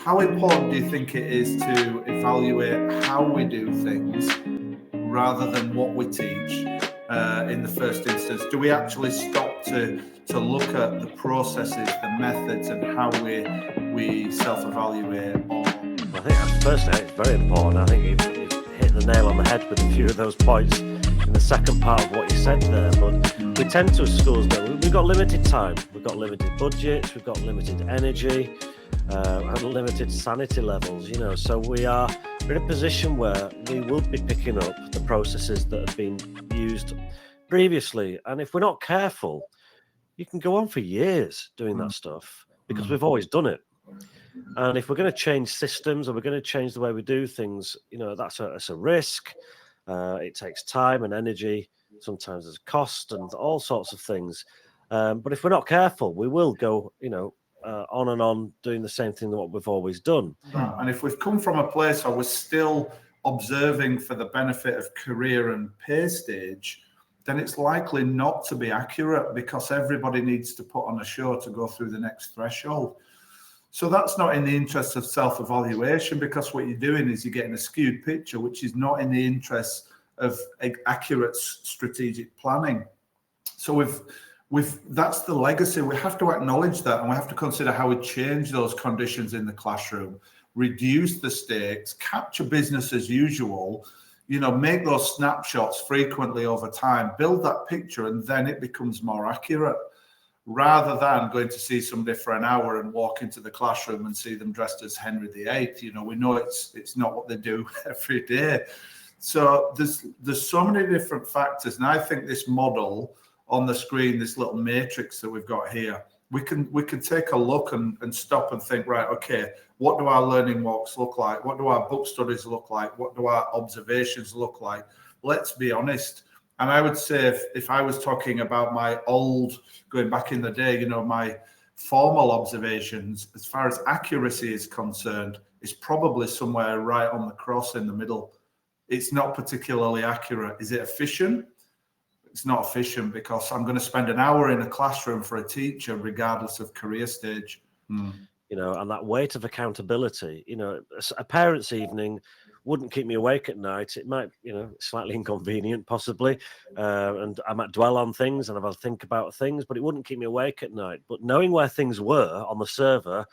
How important do you think it is to evaluate how we do things rather than what we teach in the first instance? Do we actually stop to look at the processes, the methods, and how we self-evaluate? I think personally it's very important. I think you hit the nail on the head with a few of those points in the second part of what you said there. But we tend to, as schools, we've got limited time, we've got limited budgets, we've got limited energy, and limited sanity levels. So we're in a position where we will be picking up the processes that have been used previously, and if we're not careful, you can go on for years doing that stuff because we've always done it. And if we're going to change systems or we're going to change the way we do things, that's a risk. It takes time and energy. Sometimes there's cost and all sorts of things. But if we're not careful, we will go, on and on doing the same thing that what we've always done. And if we've come from a place where we're still observing for the benefit of career and pay stage, then it's likely not to be accurate because everybody needs to put on a show to go through the next threshold. So that's not in the interest of self-evaluation, because what you're doing is you're getting a skewed picture, which is not in the interest of accurate strategic planning. So that's the legacy. We have to acknowledge that, and we have to consider how we change those conditions in the classroom, reduce the stakes, capture business as usual, make those snapshots frequently over time, build that picture, and then it becomes more accurate, rather than going to see somebody for an hour and walk into the classroom and see them dressed as Henry VIII. We know it's not what they do every day. So there's so many different factors, and I think this model on the screen, this little matrix that we've got here, we can take a look and stop and think, right, okay, what do our learning walks look like? What do our book studies look like? What do our observations look like? Let's be honest. And I would say if I was talking about my old, going back in the day, my formal observations, as far as accuracy is concerned, is probably somewhere right on the cross in the middle. It's not particularly accurate. Is it efficient? It's not efficient, because I'm going to spend an hour in a classroom for a teacher, regardless of career stage. And that weight of accountability, a parent's evening wouldn't keep me awake at night. It might, slightly inconvenient possibly, and I might dwell on things and I'll think about things, but it wouldn't keep me awake at night. But knowing where things were on the server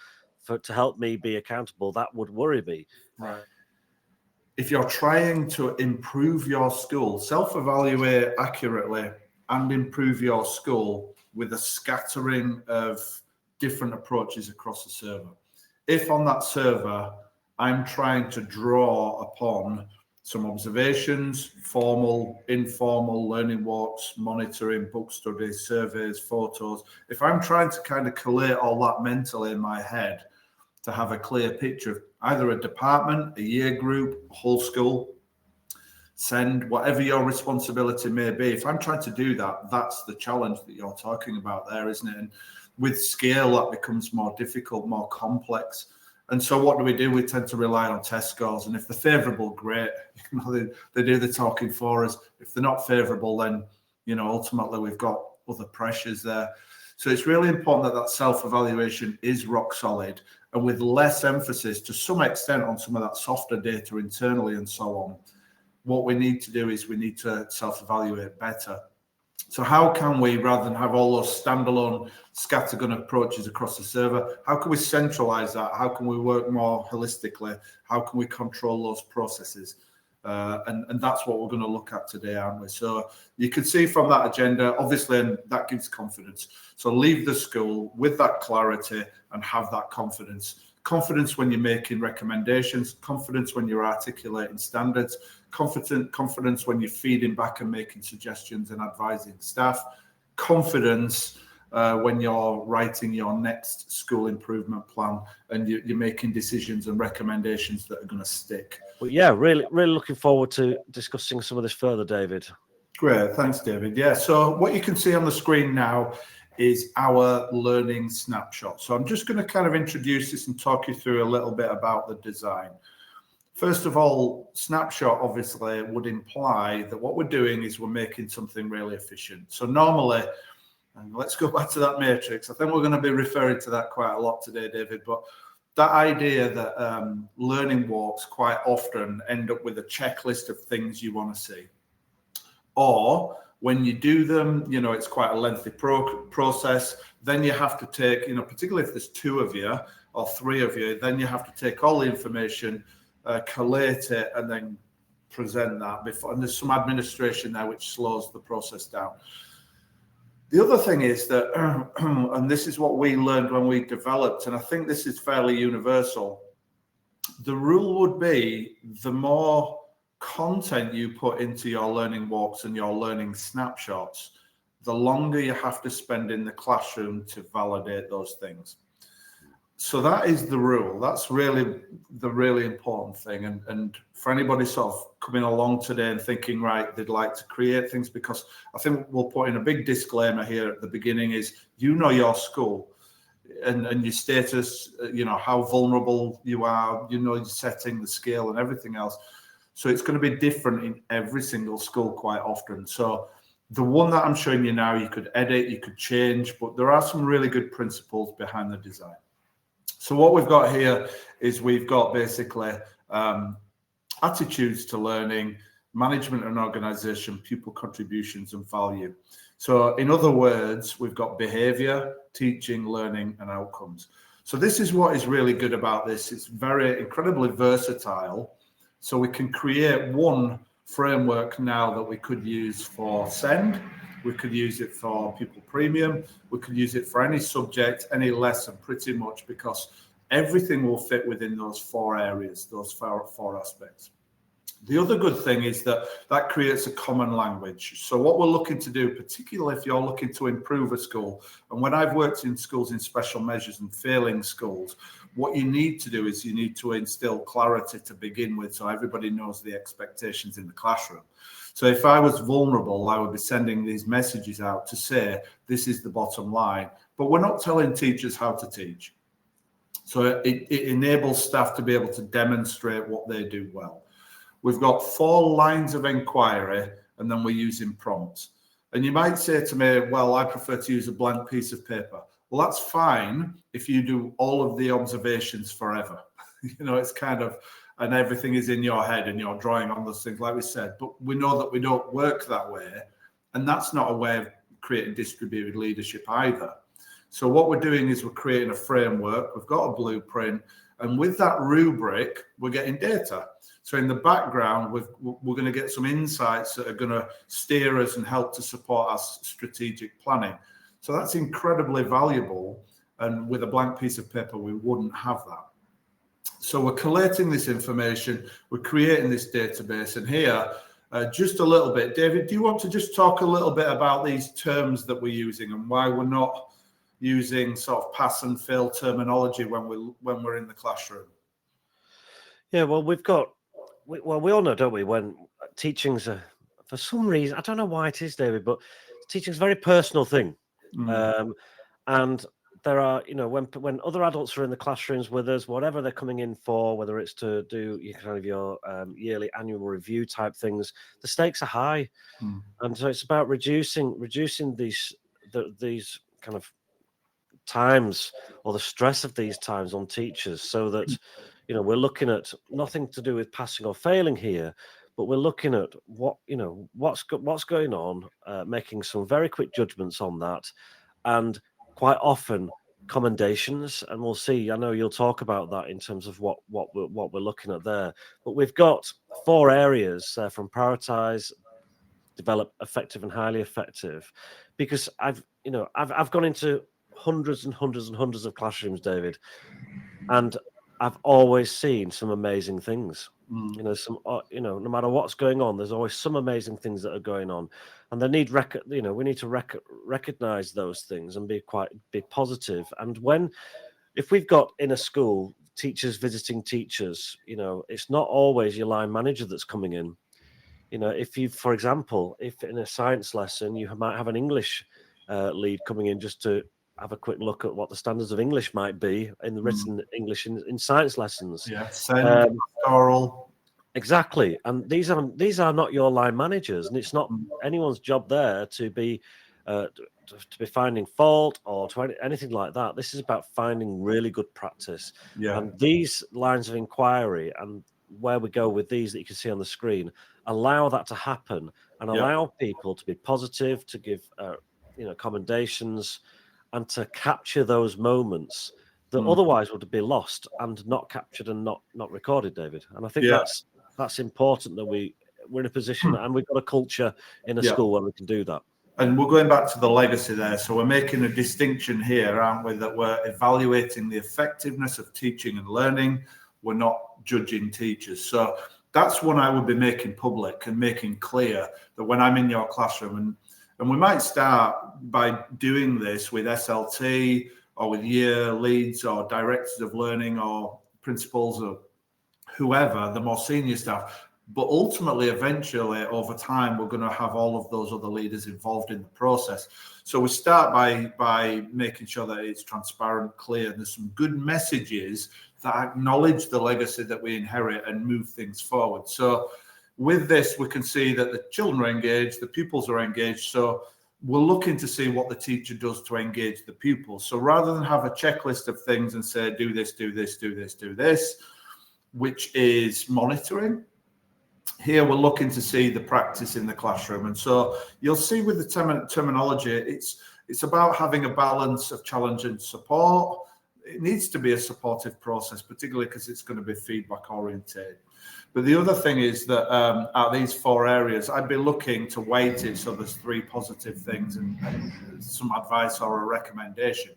to help me be accountable, that would worry me. Right. If you're trying to improve your school, self-evaluate accurately and improve your school with a scattering of different approaches across the server. If on that server, I'm trying to draw upon some observations, formal, informal learning walks, monitoring, book studies, surveys, photos. If I'm trying to kind of collate all that mentally in my head to have a clear picture of either a department, a year group, a whole school, send, whatever your responsibility may be. If I'm trying to do that, that's the challenge that you're talking about there, isn't it? And with scale, that becomes more difficult, more complex. And so what do? We tend to rely on test scores. And if they're favourable, great. They do the talking for us. If they're not favourable, then, ultimately we've got other pressures there. So it's really important that self-evaluation is rock solid, and with less emphasis to some extent on some of that softer data internally and so on. What we need to do is we need to self-evaluate better. So how can we, rather than have all those standalone scattergun approaches across the server, how can we centralize that? How can we work more holistically? How can we control those processes? And that's what we're going to look at today, aren't we? So you can see from that agenda, obviously, and that gives confidence. So leave the school with that clarity and have that confidence. Confidence when you're making recommendations, confidence when you're articulating standards, confidence when you're feeding back and making suggestions and advising staff, confidence when you're writing your next school improvement plan and you're making decisions and recommendations that are going to stick. Well, yeah, really looking forward to discussing some of this further, David. Great, thanks, David. Yeah, so what you can see on the screen now is our learning snapshot. So I'm just going to kind of introduce this and talk you through a little bit about the design. First of all, snapshot obviously would imply that what we're doing is we're making something really efficient. So normally, and let's go back to that matrix. I think we're going to be referring to that quite a lot today, David, but that idea that learning walks quite often end up with a checklist of things you want to see. Or when you do them, you know, it's quite a lengthy process. Then you have to take, you know, particularly if there's 2 of you or 3 of you, then you have to take all the information, collate it, and then present that before. And there's some administration there which slows the process down. The other thing is that, and this is what we learned when we developed, and I think this is fairly universal, the rule would be the more content you put into your learning walks and your learning snapshots, the longer you have to spend in the classroom to validate those things. So that is the rule. That's really the really important thing. And for anybody sort of coming along today and thinking, right, they'd like to create things, because I think we'll put in a big disclaimer here at the beginning is, you know, your school and your status, you know, how vulnerable you are, you know, your setting, the scale and everything else. So it's going to be different in every single school quite often. So the one that I'm showing you now, you could edit, you could change, but there are some really good principles behind the design. So what we've got here is we've got basically attitudes to learning, management and organization, pupil contributions and value. So in other words, we've got behavior, teaching, learning and outcomes. So this is what is really good about this. It's very incredibly versatile. So we can create one framework now that we could use for SEND. We could use it for Pupil Premium. We could use it for any subject, any lesson, pretty much, because everything will fit within those 4 areas, those 4 aspects. The other good thing is that that creates a common language. So what we're looking to do, particularly if you're looking to improve a school, and when I've worked in schools in special measures and failing schools, what you need to do is you need to instill clarity to begin with, so everybody knows the expectations in the classroom. So if I was vulnerable, I would be sending these messages out to say, this is the bottom line, but we're not telling teachers how to teach. So it enables staff to be able to demonstrate what they do well. We've got 4 lines of inquiry, and then we're using prompts. And you might say to me, well, I prefer to use a blank piece of paper. Well, that's fine if you do all of the observations forever. You know, it's kind of, and everything is in your head and you're drawing on those things, like we said. But we know that we don't work that way. And that's not a way of creating distributed leadership either. So what we're doing is we're creating a framework. We've got a blueprint. And with that rubric, we're getting data. So in the background, we're going to get some insights that are going to steer us and help to support our strategic planning. So that's incredibly valuable. And with a blank piece of paper, we wouldn't have that. So we're collating this information, we're creating this database. And here, just a little bit, David, do you want to just talk a little bit about these terms that we're using and why we're not using sort of pass and fail terminology when we're in the classroom? Yeah, well, we all know, don't we, when teaching's for some reason, I don't know why it is, David, but teaching's a very personal thing. And there are, you know, when other adults are in the classrooms with us, whatever they're coming in for, whether it's to do kind of your yearly annual review type things, the stakes are high. And so it's about reducing these kind of times, or the stress of these times on teachers, so that, you know, we're looking at nothing to do with passing or failing here, but we're looking at what, you know, what's going on, making some very quick judgments on that, and quite often commendations. And we'll see, I know you'll talk about that in terms of what we're looking at there. But we've got 4 areas from prioritize, develop, effective and highly effective, because I've gone into hundreds and hundreds and hundreds of classrooms, David, and I've always seen some amazing things. You know, no matter what's going on, there's always some amazing things that are going on, and they need we need to recognize those things and be positive. And if we've got in a school teachers visiting teachers, you know, it's not always your line manager that's coming in. You know, for example, if in a science lesson you might have an English lead coming in just to have a quick look at what the standards of English might be in the written English in science lessons. Yeah, oral. Exactly. And these are not your line managers, and it's not anyone's job there to be to be finding fault or anything like that. This is about finding really good practice. Yeah. And these lines of inquiry and where we go with these that you can see on the screen allow that to happen and allow people to be positive, to give commendations, and to capture those moments that otherwise would be lost and not captured and not recorded, David. And I think that's important that we're in a position and we've got a culture in a school where we can do that. And we're going back to the legacy there. So we're making a distinction here, aren't we, that we're evaluating the effectiveness of teaching and learning. We're not judging teachers. So that's one I would be making public and making clear that when I'm in your classroom, and we might start by doing this with SLT or with year leads or directors of learning or principals or whoever, the more senior staff. But ultimately, eventually, over time, we're going to have all of those other leaders involved in the process. So we start by making sure that it's transparent, clear, and there's some good messages that acknowledge the legacy that we inherit and move things forward. So with this, we can see that the children are engaged, the pupils are engaged. So we're looking to see what the teacher does to engage the pupils. So rather than have a checklist of things and say, do this, do this, do this, do this, which is monitoring, here we're looking to see the practice in the classroom. And so you'll see with the terminology, it's about having a balance of challenge and support. It needs to be a supportive process, particularly because it's going to be feedback oriented. But the other thing is that at these 4 areas, I'd be looking to weight it so there's 3 positive things and some advice or a recommendation.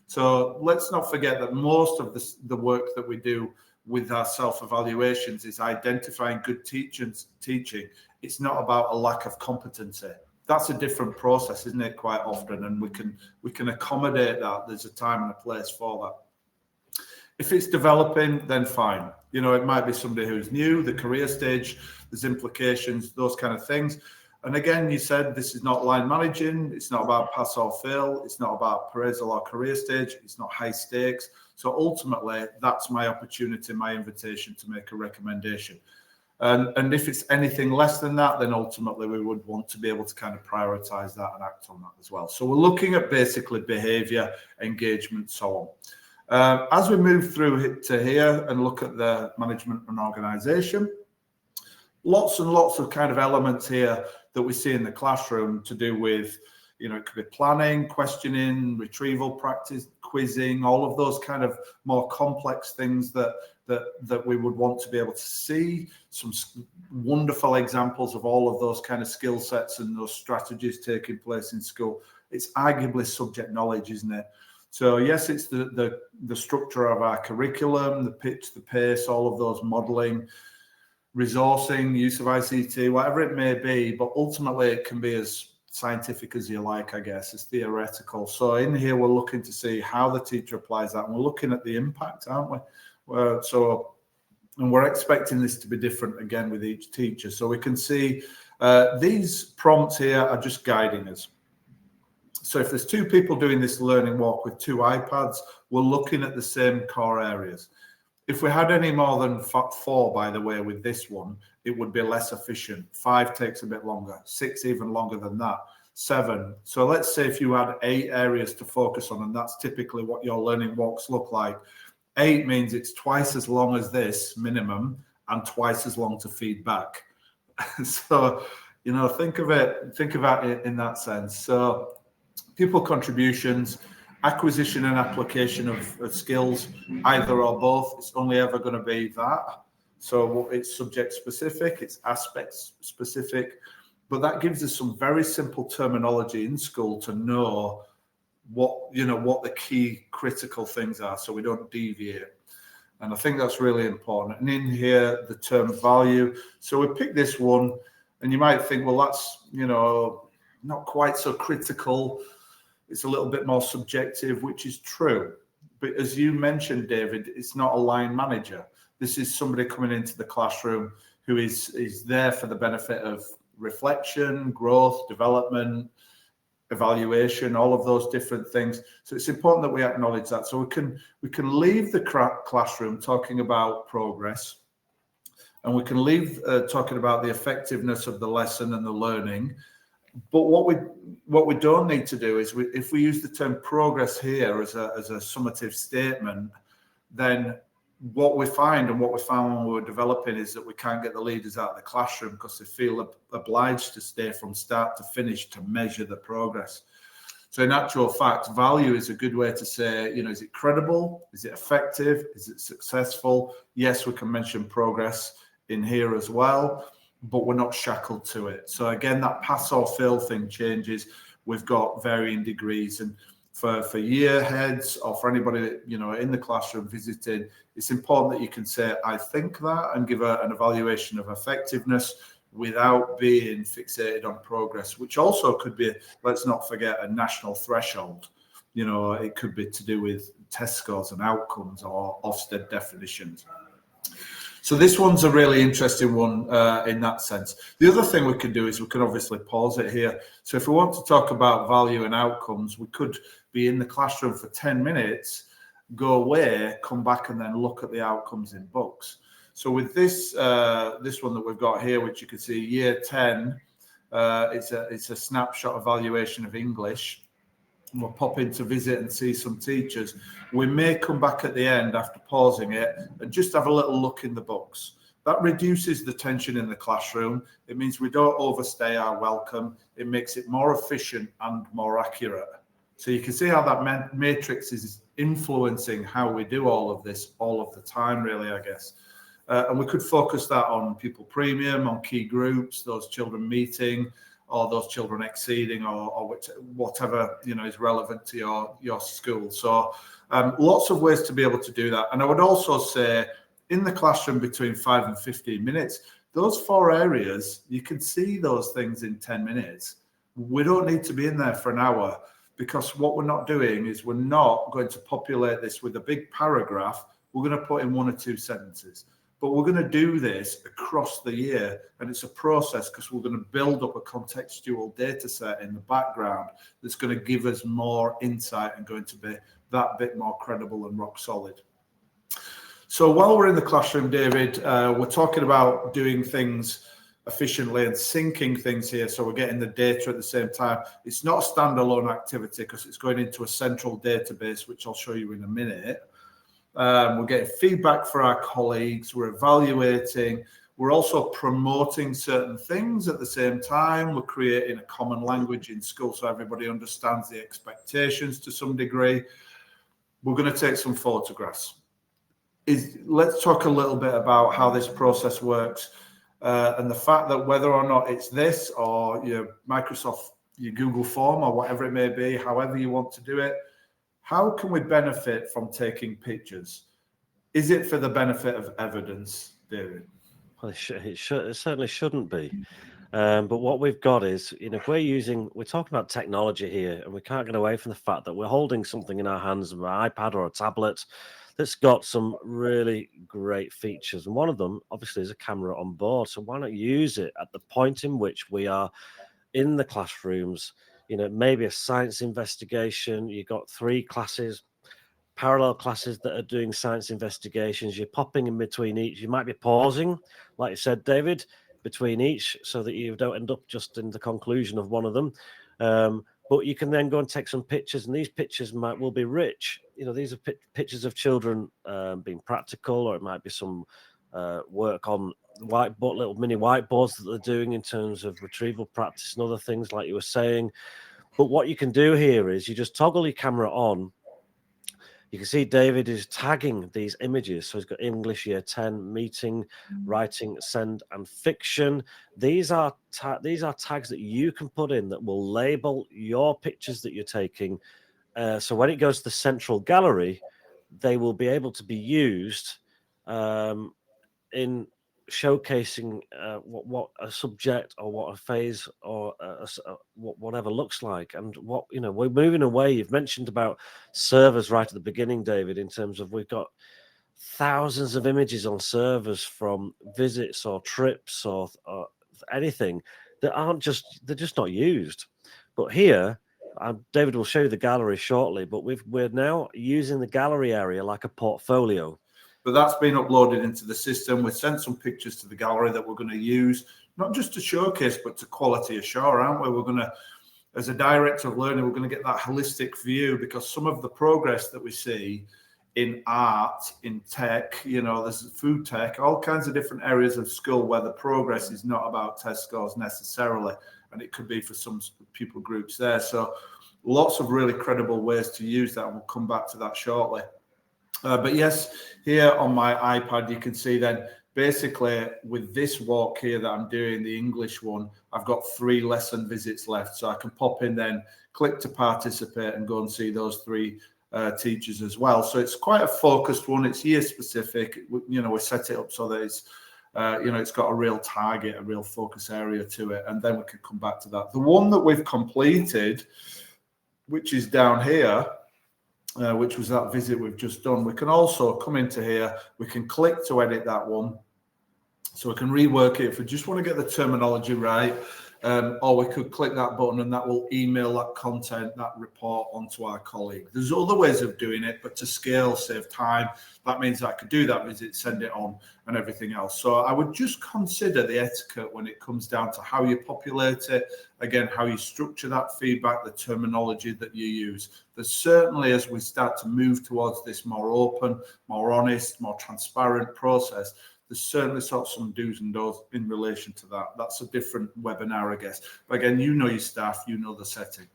So let's not forget that most of the work that we do with our self-evaluations is identifying good teaching. It's not about a lack of competency. That's a different process, isn't it, quite often? And we can accommodate that. There's a time and a place for that. If it's developing, then fine. It might be somebody who's new, the career stage, there's implications, those kind of things. And again, you said this is not line managing. It's not about pass or fail. It's not about appraisal or career stage. It's not high stakes. So ultimately, that's my opportunity, my invitation to make a recommendation. And if it's anything less than that, then ultimately we would want to be able to kind of prioritize that and act on that as well. So we're looking at basically behavior, engagement, so on. As we move through to here and look at the management and organization, lots and lots of kind of elements here that we see in the classroom to do with, it could be planning, questioning, retrieval practice, quizzing, all of those kind of more complex things that we would want to be able to see. Some wonderful examples of all of those kind of skill sets and those strategies taking place in school. It's arguably subject knowledge, isn't it? So yes, it's the structure of our curriculum, the pitch, the pace, all of those modeling, resourcing, use of ICT, whatever it may be, but ultimately it can be as scientific as you like, I guess. It's theoretical. So in here, we're looking to see how the teacher applies that, and we're looking at the impact, aren't we? And we're expecting this to be different again with each teacher. So we can see these prompts here are just guiding us. So if there's 2 people doing this learning walk with 2 iPads, we're looking at the same core areas. If we had any more than 4, by the way, with this one, it would be less efficient. 5 takes a bit longer, 6 even longer than that, 7. So let's say if you had 8 areas to focus on, and that's typically what your learning walks look like. 8 means it's twice as long as this minimum and twice as long to feed back. So, think about it in that sense. So pupil contributions, acquisition and application of skills, either or both. It's only ever going to be that. So it's subject specific, it's aspects specific, but that gives us some very simple terminology in school to know what the key critical things are, so we don't deviate. And I think that's really important. And in here, the term value. So we pick this one, and you might think, well, that's not quite so critical. It's a little bit more subjective, which is true. But as you mentioned, David, it's not a line manager. This is somebody coming into the classroom who is there for the benefit of reflection, growth, development, evaluation, all of those different things. So it's important that we acknowledge that. So we can leave the classroom talking about progress, and we can leave talking about the effectiveness of the lesson and the learning. But what we don't need to do is if we use the term progress here as a summative statement, then what we find and what we found when we were developing is that we can't get the leaders out of the classroom because they feel obliged to stay from start to finish to measure the progress. So in actual fact, value is a good way to say, is it credible? Is it effective? Is it successful? Yes, we can mention progress in here as well, but we're not shackled to it. So again, that pass or fail thing changes. We've got varying degrees, and for year heads or for anybody that, in the classroom visiting, it's important that you can say, I think that, and give an evaluation of effectiveness without being fixated on progress, which also could be, let's not forget, a national threshold. It could be to do with test scores and outcomes or Ofsted definitions. So this one's a really interesting one in that sense. The other thing we can do is we can obviously pause it here. So if we want to talk about value and outcomes, we could be in the classroom for 10 minutes, go away, come back, and then look at the outcomes in books. So with this one that we've got here, which you can see, year 10, it's a snapshot evaluation of English. We'll pop in to visit and see some teachers. We may come back at the end after pausing it and just have a little look in the books. That reduces the tension in the classroom. It means we don't overstay our welcome. It makes it more efficient and more accurate. So you can see how that matrix is influencing how we do all of this all of the time, really, I guess. And we could focus that on pupil premium, on key groups, those children meeting, or those children exceeding, or whatever is relevant to your school. So lots of ways to be able to do that. And I would also say in the classroom between 5 and 15 minutes, those 4 areas, you can see those things in 10 minutes. We don't need to be in there for an hour, because what we're not doing is we're not going to populate this with a big paragraph. We're going to put in 1 or 2 sentences. But we're going to do this across the year, and it's a process because we're going to build up a contextual data set in the background that's going to give us more insight and going to be that bit more credible and rock solid. So while we're in the classroom, David, we're talking about doing things efficiently and syncing things here, so we're getting the data at the same time. It's not a standalone activity because it's going into a central database, which I'll show you in a minute. We're getting feedback for our colleagues, we're evaluating, we're also promoting certain things at the same time. We're creating a common language in school so everybody understands the expectations to some degree. We're going to take some photographs. Let's talk a little bit about how this process works, and the fact that whether or not it's this or your Microsoft, your Google form or whatever it may be, however you want to do it, how can we benefit from taking pictures? Is it for the benefit of evidence, David? Well, it certainly shouldn't be. But what we've got is, if we're talking about technology here, and we can't get away from the fact that we're holding something in our hands, an iPad or a tablet, that's got some really great features. And one of them, obviously, is a camera on board. So why not use it at the point in which we are in the classrooms? Maybe a science investigation. You've got 3 classes, parallel classes that are doing science investigations. You're popping in between each. You might be pausing, like you said, David, between each so that you don't end up just in the conclusion of one of them. But you can then go and take some pictures, and these pictures will be rich. These are pictures of children being practical, or it might be some work on whiteboard, little mini whiteboards that they're doing in terms of retrieval practice and other things like you were saying. But what you can do here is you just toggle your camera on. You can see David is tagging these images. So he's got English year 10, meeting, writing, send, and fiction. These are tags that you can put in that will label your pictures that you're taking. So when it goes to the central gallery, they will be able to be used in showcasing what a subject or what a phase or whatever looks like. And we're moving away. You've mentioned about servers right at the beginning, David, in terms of we've got thousands of images on servers from visits or trips or anything that they're just not used. But here, David will show you the gallery shortly, but we're now using the gallery area like a portfolio. But that's been uploaded into the system. We've sent some pictures to the gallery that we're going to use not just to showcase, but to quality assure, aren't we? We're going to, as a director of learning, we're going to get that holistic view, because some of the progress that we see in art, in tech, there's food tech, all kinds of different areas of school where the progress is not about test scores necessarily, and it could be for some pupil groups there. So lots of really credible ways to use that, and we'll come back to that shortly. But yes, here on my iPad, you can see then basically with this walk here that I'm doing, the English one, I've got 3 lesson visits left. So I can pop in then, click to participate, and go and see those 3 teachers as well. So it's quite a focused one. It's year specific. We set it up so that it's, it's got a real target, a real focus area to it. And then we can come back to that. The one that we've completed, which is down here, which was that visit we've just done, we can also come into here. We can click to edit that one. So we can rework it if we just want to get the terminology right. Or we could click that button and that will email that content, that report onto our colleague. There's other ways of doing it, but to scale, save time. That means I could do that visit, send it on, and everything else. So I would just consider the etiquette when it comes down to how you populate it, again, how you structure that feedback, the terminology that you use. There's certainly, as we start to move towards this more open, more honest, more transparent process, there's certainly sort of some do's and don'ts in relation to that. That's a different webinar, I guess. But again, your staff, the setting.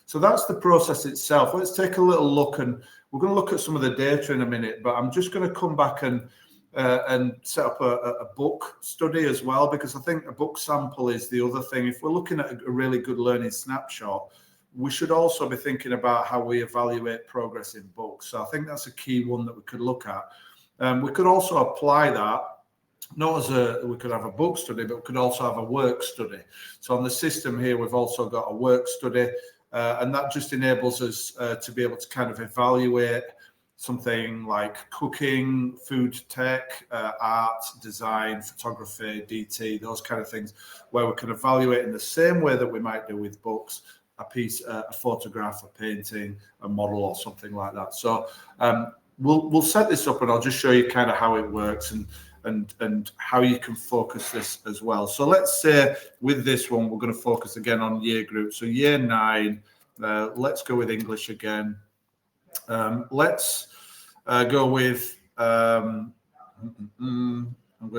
So that's the process itself. Let's take a little look, and we're going to look at some of the data in a minute, but I'm just going to come back and set up a book study as well, because I think a book sample is the other thing. If we're looking at a really good learning snapshot, we should also be thinking about how we evaluate progress in books. So I think that's a key one that we could look at. We could also apply that, not as we could have a book study, but we could also have a work study. So on the system here, we've also got a work study, and that just enables us to be able to kind of evaluate something like cooking, food tech, art, design, photography, DT, those kind of things, where we can evaluate in the same way that we might do with books, a piece, a photograph, a painting, a model, or something like that. So we'll set this up, and I'll just show you kind of how it works and how you can focus this as well. So let's say with this one, we're going to focus again on year group. So year 9, let's go with English again. Let's go with, I'm going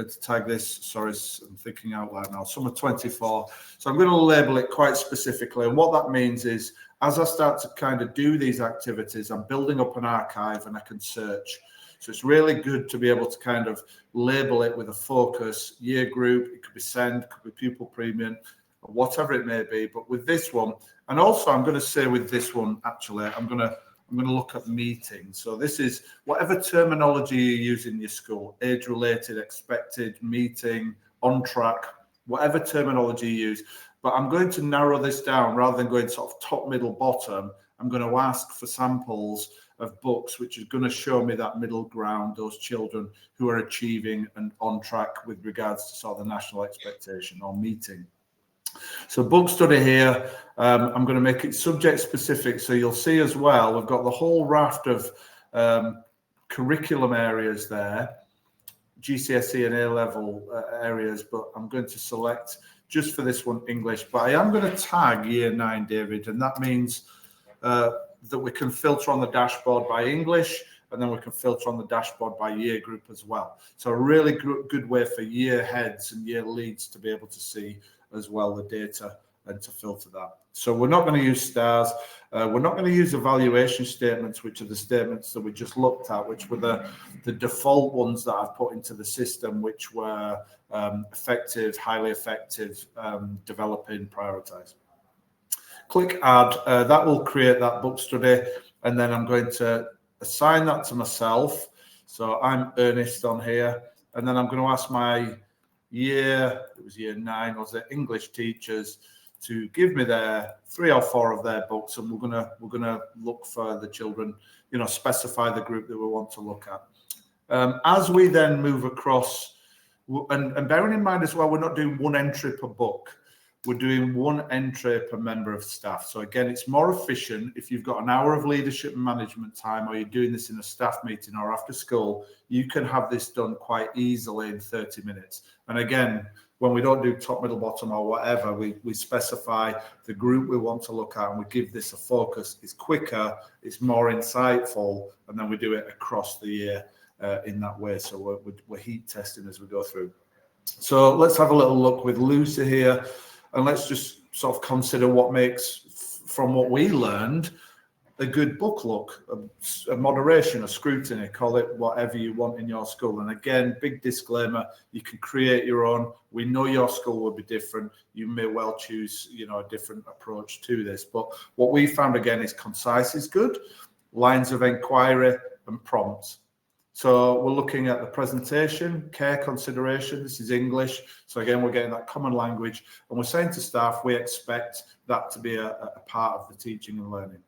to tag this, sorry, I'm thinking out loud now, summer 24. So I'm going to label it quite specifically. And what that means is, as I start to kind of do these activities, I'm building up an archive and I can search. So it's really good to be able to kind of label it with a focus, year group, it could be SEND, it could be pupil premium, or whatever it may be. But with this one, and also I'm going to say with this one, actually, I'm going to look at meetings. So this is whatever terminology you use in your school, age-related, expected, meeting, on track, whatever terminology you use. But I'm going to narrow this down rather than going sort of top, middle, bottom. I'm going to ask for samples of books, which is going to show me that middle ground, those children who are achieving and on track with regards to sort of the national expectation or meeting. So book study here, I'm going to make it subject specific. So you'll see as well, we've got the whole raft of curriculum areas there, GCSE and A-level areas, but I'm going to select just for this one English. But I am going to tag year 9, David, and that means that we can filter on the dashboard by English, and then we can filter on the dashboard by year group as well. So a really good way for year heads and year leads to be able to see as well the data and to filter that. So we're not going to use stars. We're not going to use evaluation statements, which are the statements that we just looked at, which were the default ones that I've put into the system, which were effective, highly effective, developing, prioritize. Click add. That will create that book study, and then I'm going to assign that to myself. So I'm Ernest on here, and then I'm going to ask my year, it was year 9, was it English teachers, to give me their 3 or 4 of their books, and we're gonna look for the children, specify the group that we want to look at. As we then move across, and bearing in mind as well, we're not doing one entry per book. we're doing 1 entry per member of staff. So again, it's more efficient if you've got an hour of leadership and management time, or you're doing this in a staff meeting or after school, you can have this done quite easily in 30 minutes. And again, when we don't do top, middle, bottom or whatever, we specify the group we want to look at and we give this a focus. It's quicker, it's more insightful, and then we do it across the year in that way. So we're heat testing as we go through. So let's have a little look with Lucy here, and let's just sort of consider what makes, from what we learned, a good book look, a moderation, a scrutiny, call it whatever you want in your school. And again, big disclaimer, you can create your own. We know your school will be different. You may well choose, a different approach to this. But what we found, again, is concise is good, lines of inquiry and prompts. So we're looking at the presentation, care, consideration. This is English. So again, we're getting that common language. And we're saying to staff, we expect that to be a part of the teaching and learning.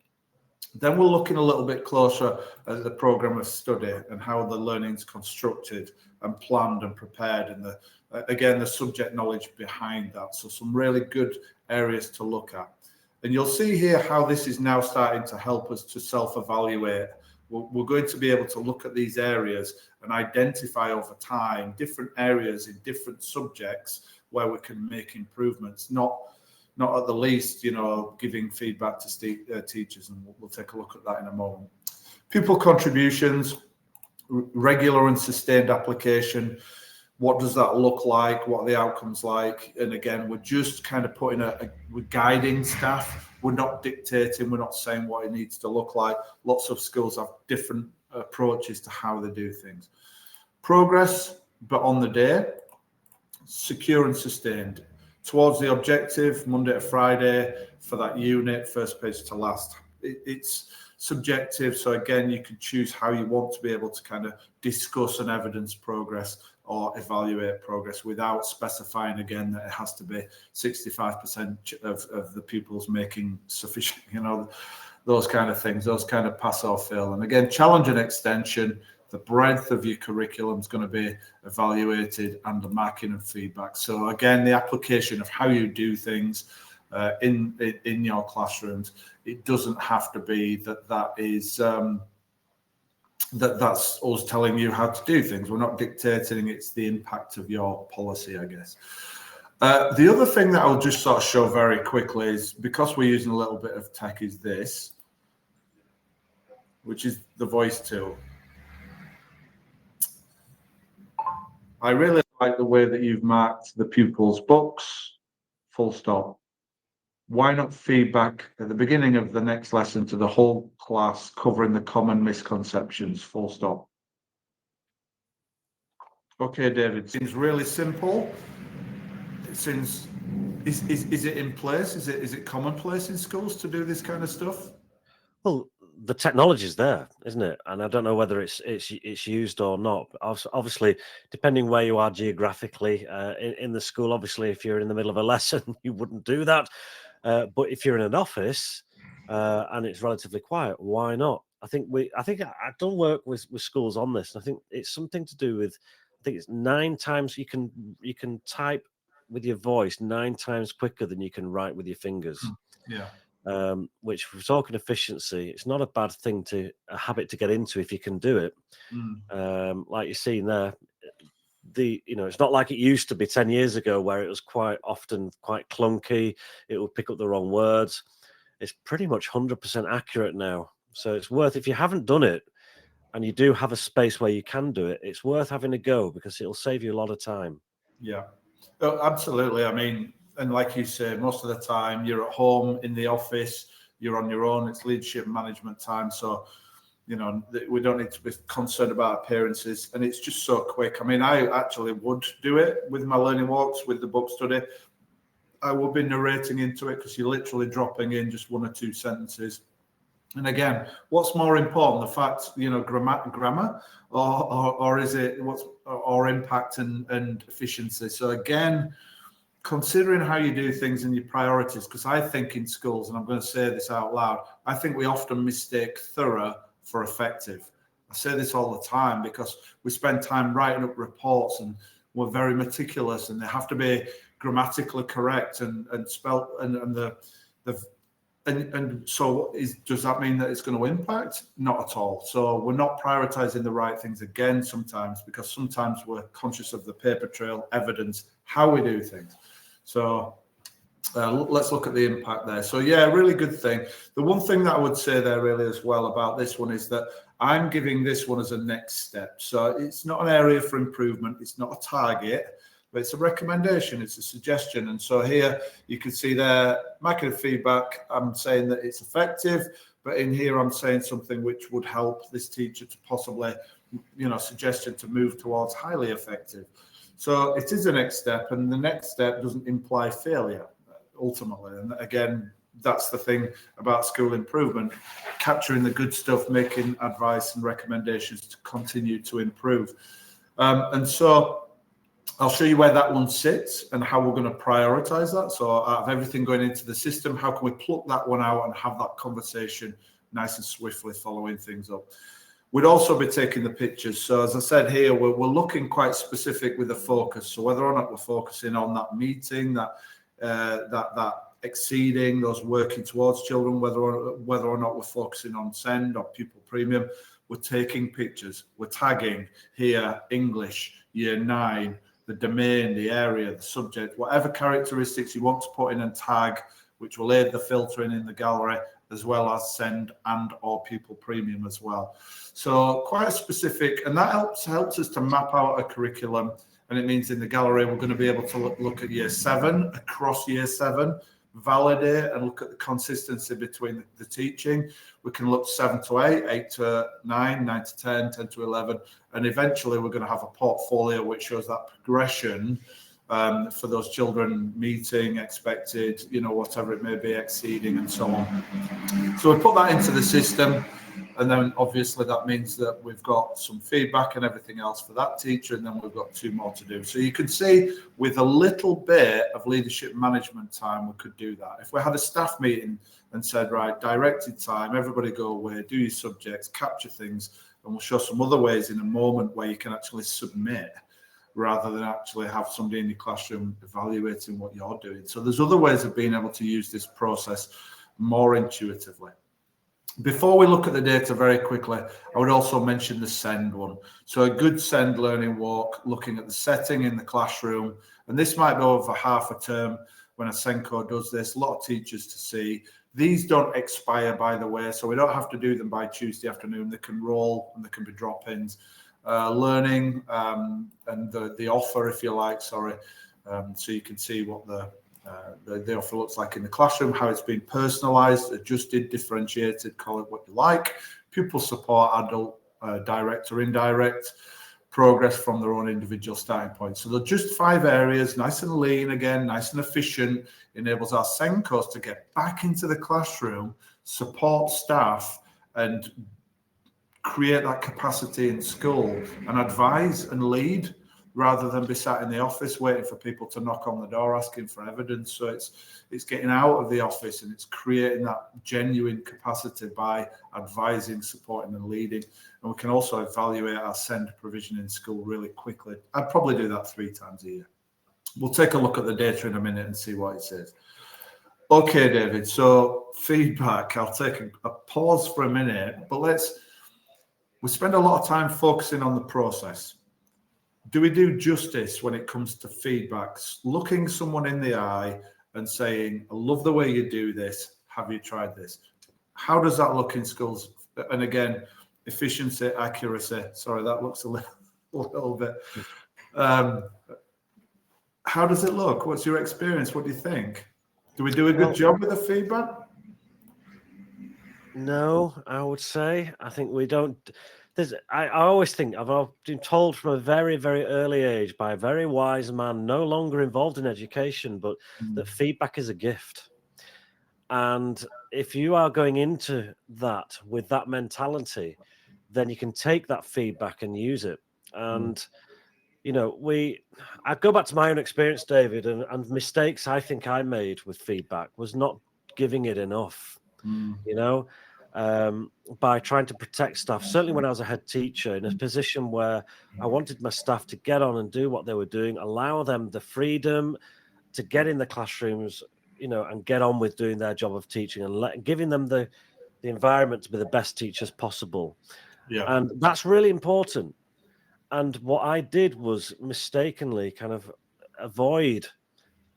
Then we're looking a little bit closer at the program of study and how the learning's constructed and planned and prepared, and the subject knowledge behind that. So some really good areas to look at. And you'll see here how this is now starting to help us to self-evaluate. We're going to be able to look at these areas and identify over time different areas in different subjects where we can make improvements, not at the least, giving feedback to teachers, and we'll take a look at that in a moment. Pupil contributions, regular and sustained application. What does that look like? What are the outcomes like? And again, we're just kind of we're guiding staff. We're not dictating. We're not saying what it needs to look like. Lots of schools have different approaches to how they do things. Progress, but on the day, secure and sustained. Towards the objective, Monday to Friday for that unit, first page to last. It's subjective, so again, you can choose how you want to be able to kind of discuss and evidence progress or evaluate progress without specifying again that it has to be 65% of the pupils making sufficient, those kind of things, those kind of pass or fail. And again, challenge and extension. The breadth of your curriculum is going to be evaluated, and the marking and feedback. So again, the application of how you do things in your classrooms, it doesn't have to be that's us telling you how to do things. We're not dictating. It's the impact of your policy, I guess. The other thing that I'll just sort of show very quickly is, because we're using a little bit of tech, is this, which is the voice tool. I really like the way that you've marked the pupils' books, full stop. Why not feedback at the beginning of the next lesson to the whole class, covering the common misconceptions, full stop. Okay, David, seems really simple. It seems, is it in place? Is it commonplace in schools to do this kind of stuff? Well, the technology's there, isn't it? And I don't know whether it's used or not. But obviously, depending where you are geographically in the school, obviously, if you're in the middle of a lesson, you wouldn't do that. But if you're in an office and it's relatively quiet, why not? I think I've done work with schools on this, and I think it's something to do with, I think it's 9 times you can type with your voice 9 times quicker than you can write with your fingers. Yeah. Which, if we're talking efficiency, it's not a bad thing a habit to get into if you can do it. Like you're seeing there, it's not like it used to be 10 years ago where it was quite often quite clunky. It would pick up the wrong words. It's pretty much 100% accurate now. So it's worth, if you haven't done it and you do have a space where you can do it, it's worth having a go, because it'll save you a lot of time. Yeah, absolutely. I mean, and like you say, most of the time you're at home, in the office, you're on your own. It's leadership management time. So, we don't need to be concerned about appearances. And it's just so quick. I mean, I actually would do it with my learning walks, with the book study. I would be narrating into it, because you're literally dropping in just 1 or 2 sentences. And again, what's more important, the fact, grammar, or is it or impact and efficiency? So again, considering how you do things and your priorities, because I think in schools, and I'm going to say this out loud, I think we often mistake thorough for effective. I say this all the time because we spend time writing up reports and we're very meticulous, and they have to be grammatically correct and spelt and so does that mean that it's going to impact? Not at all. So we're not prioritizing the right things again sometimes, because sometimes we're conscious of the paper trail, evidence, how we do things. So let's look at the impact there. So yeah, really good thing. The one thing that I would say there really as well about this one is that I'm giving this one as a next step. So it's not an area for improvement. It's not a target, but it's a recommendation. It's a suggestion. And so here you can see there, marking feedback, I'm saying that it's effective, but in here I'm saying something which would help this teacher to possibly, suggestion to move towards highly effective. So it is a next step, and the next step doesn't imply failure ultimately. And again, that's the thing about school improvement, capturing the good stuff, making advice and recommendations to continue to improve. And so I'll show you where that one sits and how we're going to prioritize that. So out of everything going into the system, how can we pluck that one out and have that conversation nice and swiftly following things up? We'd also be taking the pictures. So as I said here, we're looking quite specific with the focus. So whether or not we're focusing on that meeting, that exceeding, those working towards children, whether or not we're focusing on send or pupil premium, we're taking pictures. We're tagging here English, year 9, the domain, the area, the subject, whatever characteristics you want to put in and tag, which will aid the filtering in the gallery, as well as send and or pupil premium as well. So quite specific, and that helps us to map out a curriculum. And it means in the gallery, we're going to be able to look at year 7, across year 7, validate and look at the consistency between the teaching. We can look 7 to 8, 8 to 9, 9 to 10, 10 to 11. And eventually we're going to have a portfolio which shows that progression for those children meeting, expected, whatever it may be, exceeding and so on. So we put that into the system. And then obviously that means that we've got some feedback and everything else for that teacher. And then we've got 2 more to do. So you can see with a little bit of leadership management time, we could do that. If we had a staff meeting and said, right, directed time, everybody go away, do your subjects, capture things, and we'll show some other ways in a moment where you can actually submit rather than actually have somebody in your classroom evaluating what you're doing. So there's other ways of being able to use this process more intuitively. Before we look at the data very quickly, I would also mention the send one. So a good send learning walk, looking at the setting in the classroom. And this might be over half a term when a SENCO does this. A lot of teachers to see. These don't expire, by the way, so we don't have to do them by Tuesday afternoon. They can roll and they can be drop-ins. Learning and the offer, if you like, so you can see what the offer looks like in the classroom, how it's been personalized, adjusted, differentiated, call it what you like. Pupil support, adult, direct or indirect, progress from their own individual starting point. So they're just 5 areas, nice and lean, again, nice and efficient, enables our SENCOs to get back into the classroom, support staff, and create that capacity in school and advise and lead rather than be sat in the office waiting for people to knock on the door asking for evidence. So it's getting out of the office and it's creating that genuine capacity by advising, supporting and leading. And we can also evaluate our send provision in school really quickly. I'd probably do that 3 times a year. We'll take a look at the data in a minute and see what it says. Okay, David, so feedback. I'll take a pause for a minute, but we spend a lot of time focusing on the process. Do we do justice when it comes to feedbacks? Looking someone in the eye and saying, I love the way you do this. Have you tried this? How does that look in schools? And again, efficiency, accuracy. Sorry, that looks a little bit. How does it look? What's your experience? What do you think? Do we do a good job with the feedback? No, I would say. I think we don't. I always think, I've been told from a very, very early age by a very wise man, no longer involved in education, but that feedback is a gift. And if you are going into that with that mentality, then you can take that feedback and use it. And, I go back to my own experience, David, and mistakes I think I made with feedback was not giving it enough, by trying to protect staff. Certainly when I was a head teacher in a position where I wanted my staff to get on and do what they were doing, allow them the freedom to get in the classrooms, and get on with doing their job of teaching and giving them the environment to be the best teachers possible. Yeah. And that's really important. And what I did was mistakenly kind of avoid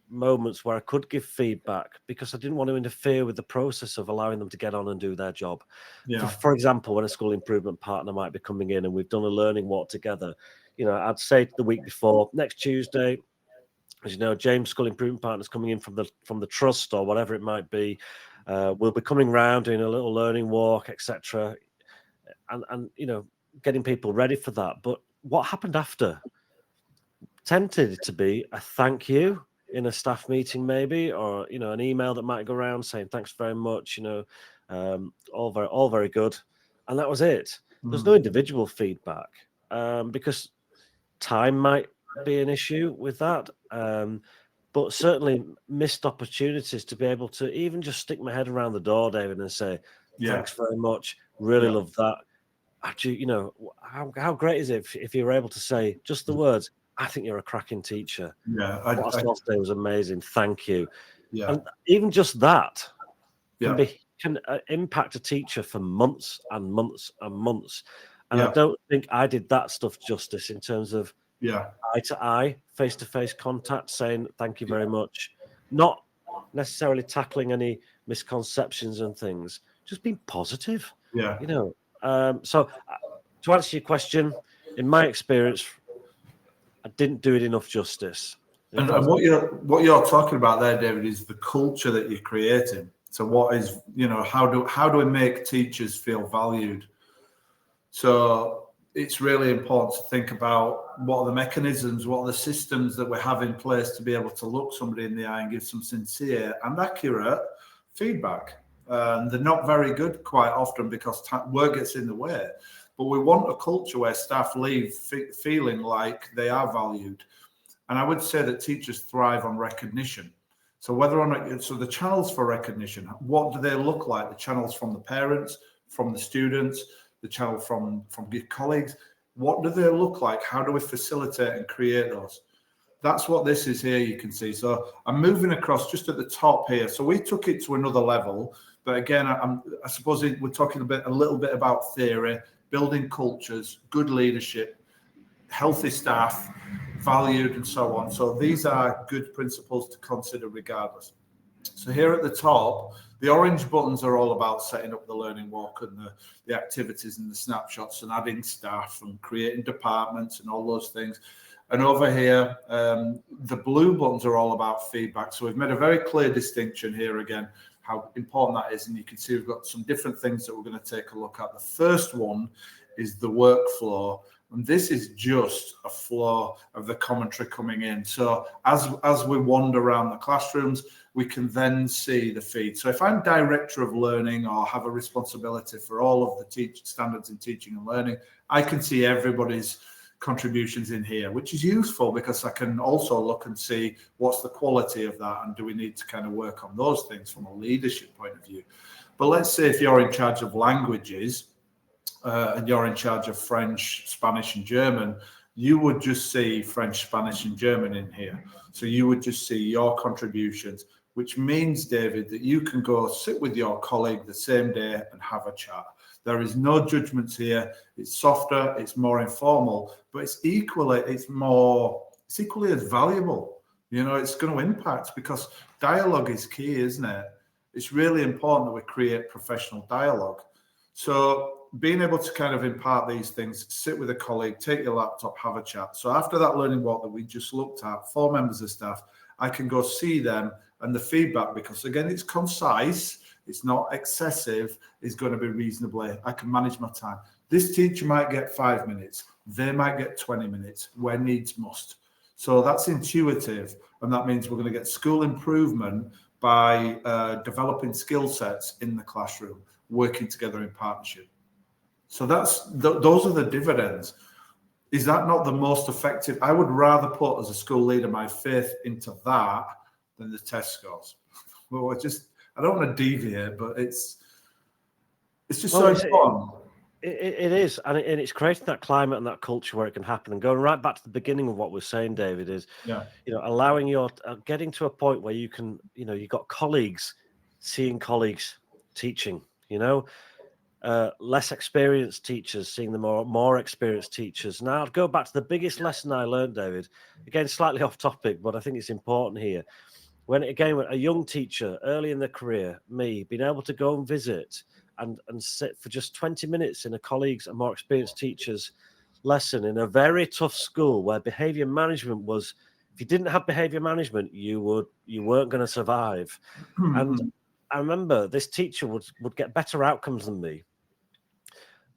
moments where I could give feedback because I didn't want to interfere with the process of allowing them to get on and do their job. Yeah. For example, when a school improvement partner might be coming in and we've done a learning walk together, I'd say the week before, next Tuesday, as you know, James, school improvement partner's coming in from the trust or whatever it might be. We'll be coming round doing a little learning walk, etc., and getting people ready for that. But what happened after tended to be a thank you in a staff meeting, maybe, or an email that might go around saying thanks very much. All very good, and that was it. There's no individual feedback because time might be an issue with that. But certainly missed opportunities to be able to even just stick my head around the door, David, and say, thanks very much. Really love that. Actually, how great is it if you're able to say just the words, I think you're a cracking teacher. Yeah. What I saw today was amazing. Thank you. Yeah. And even just that can impact a teacher for months and months and months. And I don't think I did that stuff justice in terms of eye to eye, face to face contact, saying thank you very much, not necessarily tackling any misconceptions and things, just being positive. So to answer your question, in my experience, I didn't do it enough justice. And what you're talking about there, David, is the culture that you're creating. So what is, how do we make teachers feel valued? So it's really important to think about what are the mechanisms, what are the systems that we have in place to be able to look somebody in the eye and give some sincere and accurate feedback. They're not very good quite often because work gets in the way. But we want a culture where staff leave feeling like they are valued. And I would say that teachers thrive on recognition. So whether or not, so the channels for recognition, what do they look like? The channels from the parents, from the students, the channel from your colleagues. What do they look like? How do we facilitate and create those? That's what this is here, you can see. So I'm moving across just at the top here. So we took it to another level. But again, I suppose we're talking a little bit about theory, building cultures, good leadership, healthy staff, valued, and so on. So these are good principles to consider regardless. So here at the top, the orange buttons are all about setting up the learning walk and the activities and the snapshots and adding staff and creating departments and all those things. And over here, the blue buttons are all about feedback. So we've made a very clear distinction here again, how important that is. And you can see we've got some different things that we're going to take a look at. The first one is the workflow. And this is just a flow of the commentary coming in. So as we wander around the classrooms, we can then see the feed. So if I'm director of learning or have a responsibility for all of the standards in teaching and learning, I can see everybody's contributions in here, which is useful because I can also look and see what's the quality of that and do we need to kind of work on those things from a leadership point of view. But let's say if you're in charge of languages, and you're in charge of French, Spanish, and German, you would just see French, Spanish, and German in here. So you would just see your contributions, which means, David, that you can go sit with your colleague the same day and have a chat. There is no judgments here. It's softer, it's more informal, but it's equally as valuable. It's going to impact because dialogue is key, isn't it? It's really important that we create professional dialogue. So being able to kind of impart these things, sit with a colleague, take your laptop, have a chat. So after that learning walk that we just looked at, 4 members of staff, I can go see them and the feedback, because again, it's concise, it's not excessive, it's going to be reasonably, I can manage my time. This teacher might get 5 minutes, they might get 20 minutes, where needs must. So that's intuitive, and that means we're going to get school improvement by developing skill sets in the classroom, working together in partnership. So those are the dividends. Is that not the most effective? I would rather put, as a school leader, my faith into that than the test scores. Well, I don't want to deviate, but it's just so important. It is, and it's creating that climate and that culture where it can happen. And going right back to the beginning of what we're saying, David, is allowing your getting to a point where you can, you've got colleagues seeing colleagues teaching, less experienced teachers seeing the more experienced teachers. Now, I'd go back to the biggest lesson I learned, David. Again, slightly off topic, but I think it's important here. When a young teacher early in their career, me being able to go and visit and sit for just 20 minutes in a colleague's, a more experienced teacher's lesson in a very tough school where behavior management was, if you didn't have behavior management, you weren't going to survive. And I remember this teacher would get better outcomes than me,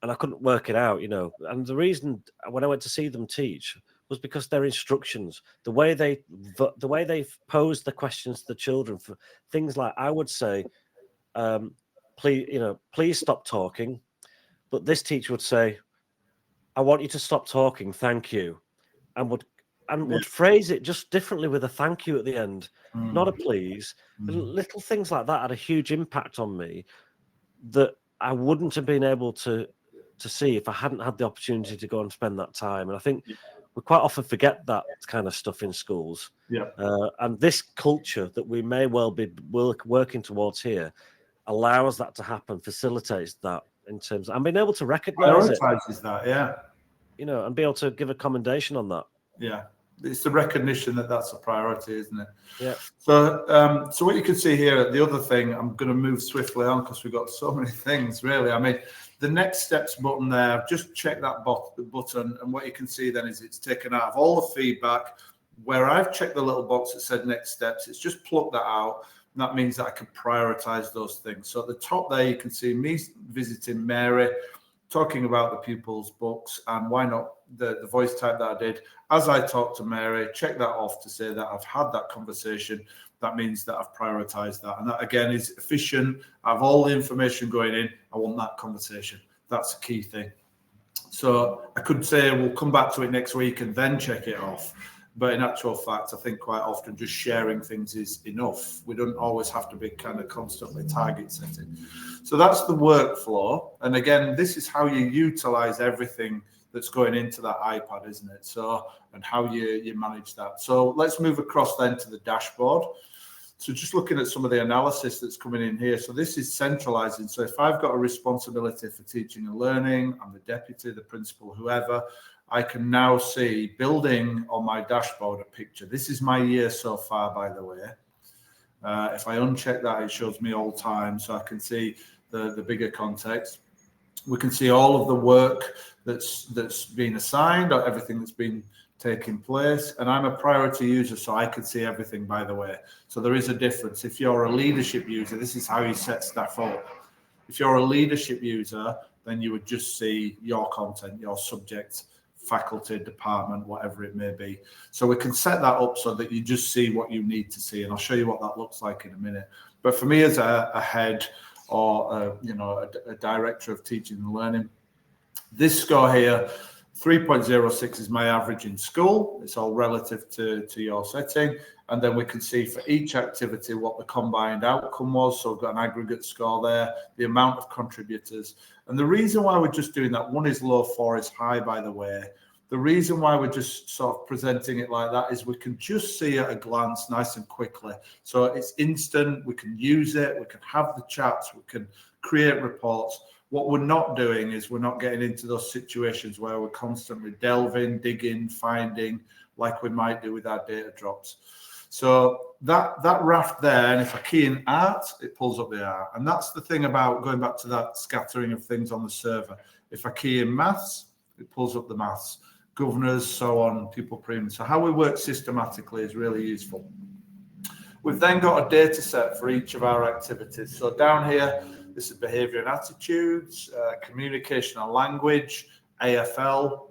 and I couldn't work it out, And the reason when I went to see them teach was because their instructions, the way they posed the questions to the children for things like, I would say, please stop talking, but this teacher would say, I want you to stop talking, thank you, and would phrase it just differently with a thank you at the end, not a please. Little things like that had a huge impact on me that I wouldn't have been able to see if I hadn't had the opportunity to go and spend that time. And I think we quite often forget that kind of stuff in schools. And this culture that we may well be working towards here allows that to happen, facilitates that in terms of, and being able to recognize it. Prioritizes that, and be able to give a commendation on that. Yeah. It's the recognition that that's a priority, isn't it? Yeah. So, so what you can see here, the other thing, I'm going to move swiftly on because we've got so many things, really. I mean, the next steps button there, just check that button, and what you can see then is it's taken out of all the feedback. Where I've checked the little box that said next steps, it's just plucked that out. And that means that I can prioritize those things. So at the top there, you can see me visiting Mary, talking about the pupils' books, and why not the voice type that I did. As I talk to Mary, check that off to say that I've had that conversation. That means that I've prioritized that. And that, again, is efficient. I have all the information going in. I want that conversation. That's a key thing. So I could say we'll come back to it next week and then check it off. But in actual fact, I think quite often just sharing things is enough. We don't always have to be kind of constantly target setting. So that's the workflow. And again, this is how you utilize everything that's going into that iPad, isn't it? So, and how you manage that. So let's move across then to the dashboard. So just looking at some of the analysis that's coming in here. So this is centralizing. So if I've got a responsibility for teaching and learning, I'm the deputy, the principal, whoever, I can now see building on my dashboard a picture. This is my year so far, by the way. If I uncheck that, it shows me all time, so I can see the bigger context. We can see all of the work that's been assigned, or everything that's been taking place. And I'm a priority user, so I can see everything, by the way. So there is a difference. If you're a leadership user, this is how you set stuff up. If you're a leadership user, then you would just see your content, your subject, faculty, department, whatever it may be. So we can set that up so that you just see what you need to see, and I'll show you what that looks like in a minute. But for me as a head or a director of teaching and learning, this score here, 3.06 is my average in school. It's all relative to your setting. And then we can see for each activity what the combined outcome was. So we've got an aggregate score there, the amount of contributors. And the reason why we're just doing that, 1 is low, 4 is high, by the way. The reason why we're just sort of presenting it like that is we can just see at a glance nice and quickly. So it's instant, we can use it, we can have the chats, we can create reports. What we're not doing is we're not getting into those situations where we're constantly delving, digging, finding, like we might do with our data drops. So that raft there, and if I key in art, it pulls up the art. And that's the thing about going back to that scattering of things on the server. If I key in maths, it pulls up the maths. Governors, so on, pupil premium. So how we work systematically is really useful. We've then got a data set for each of our activities. So down here, this is behavior and attitudes, communication and language, AFL.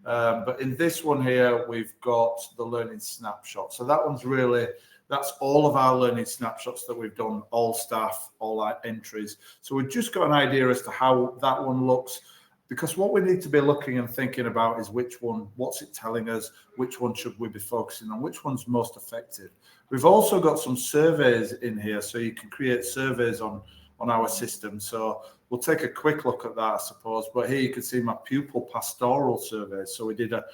But in this one here, we've got the learning snapshot. So that one's really, that's all of our learning snapshots that we've done, all staff, all our entries. So we've just got an idea as to how that one looks, because what we need to be looking and thinking about is which one, what's it telling us, which one should we be focusing on, which one's most effective. We've also got some surveys in here, so you can create surveys on on our system. So we'll take a quick look at that, I suppose. But here you can see my pupil pastoral survey. So we did a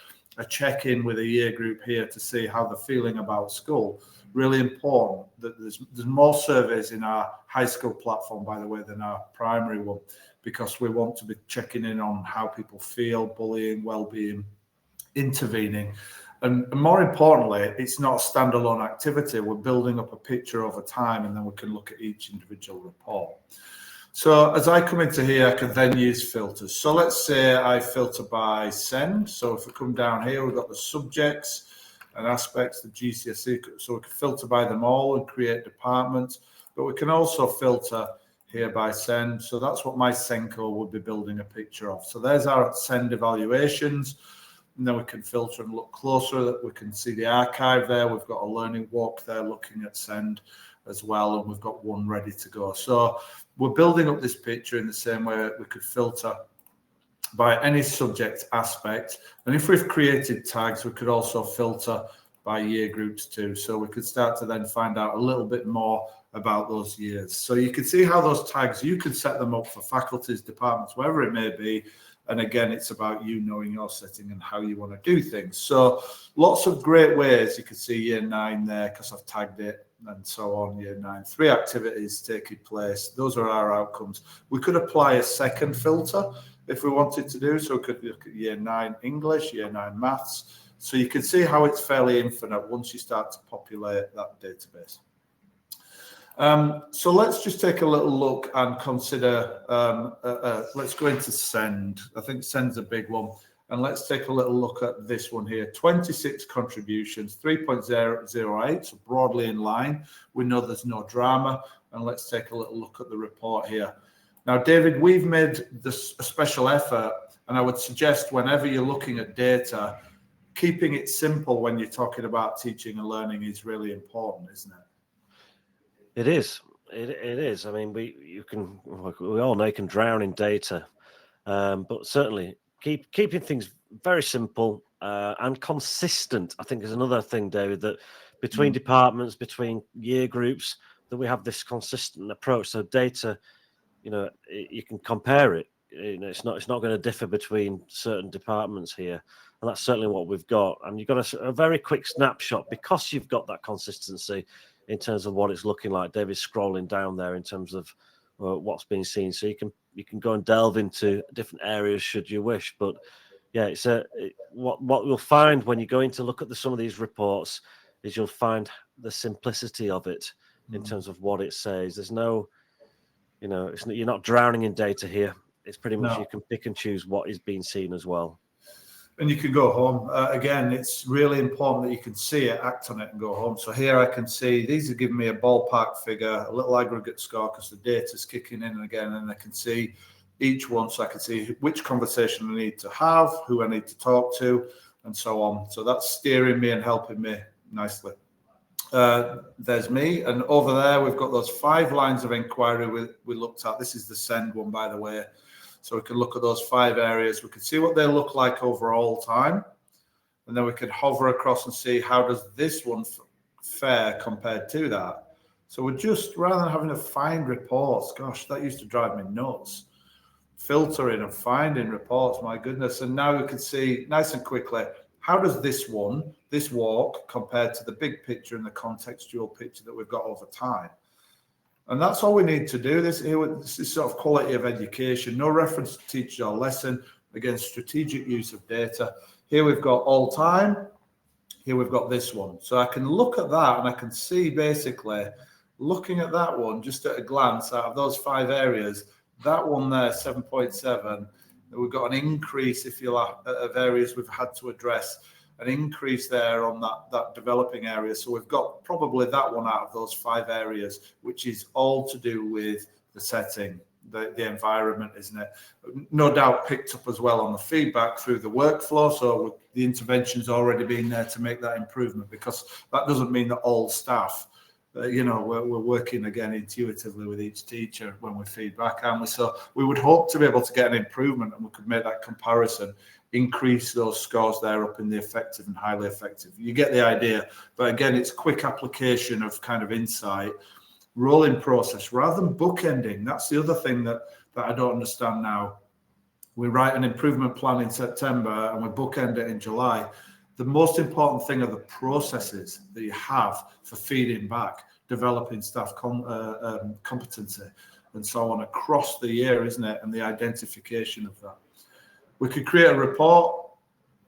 check-in with a year group here to see how they're feeling about school. Really important that there's more surveys in our high school platform, by the way, than our primary one, because we want to be checking in on how people feel, bullying, well-being, intervening. And more importantly, it's not a standalone activity. We're building up a picture over time, and then we can look at each individual report. So as I come into here, I can then use filters. So let's say I filter by send. So if we come down here, we've got the subjects and aspects of GCSE. So we can filter by them all and create departments, but we can also filter here by send. So that's what my Senko would be building a picture of. So there's our send evaluations. And then we can filter and look closer. We can see the archive there. We've got a learning walk there looking at send as well, and we've got one ready to go. So we're building up this picture in the same way we could filter by any subject aspect. And if we've created tags, we could also filter by year groups too. So we could start to then find out a little bit more about those years. So you can see how those tags, you can set them up for faculties, departments, wherever it may be. And again, it's about you knowing your setting and how you want to do things. So lots of great ways. You can see year 9 there because I've tagged it and so on. Year 9, 3 activities taking place. Those are our outcomes. We could apply a second filter if we wanted to do. So we could look at year 9 English, year 9 maths. So you can see how it's fairly infinite once you start to populate that database. So let's just take a little look and consider, let's go into send. I think send's a big one. And let's take a little look at this one here. 26 contributions, 3.008, so broadly in line. We know there's no drama. And let's take a little look at the report here. Now, David, we've made this a special effort, and I would suggest whenever you're looking at data, keeping it simple when you're talking about teaching and learning is really important, isn't it? It is. It is. I mean, we all know you can drown in data, but certainly keeping things very simple and consistent. I think is another thing, David, that between departments, between year groups, that we have this consistent approach. So data, you can compare it. It's not going to differ between certain departments here, and that's certainly what we've got. And you've got a very quick snapshot because you've got that consistency in terms of what it's looking like. David's scrolling down there in terms of what's being seen, so you can go and delve into different areas should you wish. But yeah, what you'll find when you go in to look at some of these reports is you'll find the simplicity of it in terms of what it says. There's no, you're not drowning in data here. It's pretty much you can pick and choose what is being seen as well. And you can go home. Again, it's really important that you can see it, act on it, and go home. So here I can see these are giving me a ballpark figure, a little aggregate score because the data's kicking in again, and I can see each one. So I can see which conversation I need to have, who I need to talk to, and so on. So that's steering me and helping me nicely. There's me. And over there, we've got those 5 lines of inquiry we looked at. This is the send one, by the way. So we can look at those 5 areas. We can see what they look like over all time. And then we can hover across and see how does this one fare compared to that. So we're just, rather than having to find reports, gosh, that used to drive me nuts. Filtering and finding reports, my goodness. And now we can see nice and quickly, how does this walk compared to the big picture and the contextual picture that we've got over time? And that's all we need to do. This is sort of quality of education, no reference to teacher or lesson, again, strategic use of data. Here we've got all time, here we've got this one. So I can look at that and I can see basically, looking at that one, just at a glance out of those 5 areas, that one there, 7.7, we've got an increase, if you like, of areas we've had to address. An increase there on that developing area. So we've got probably that one out of those 5 areas, which is all to do with the setting, the environment, isn't it? No doubt picked up as well on the feedback through the workflow. So the intervention's already been there to make that improvement, because that doesn't mean that all staff, we're working again intuitively with each teacher when we feedback, aren't we? So we would hope to be able to get an improvement, and we could make that comparison, increase those scores there up in the effective and highly effective. You get the idea. But again, it's quick application of kind of insight rolling process rather than bookending. That's the other thing that I don't understand now. We write an improvement plan in September and we bookend it in July. The most important thing are the processes that you have for feeding back, developing staff competency, and so on across the year, isn't it? And the identification of that. We could create a report,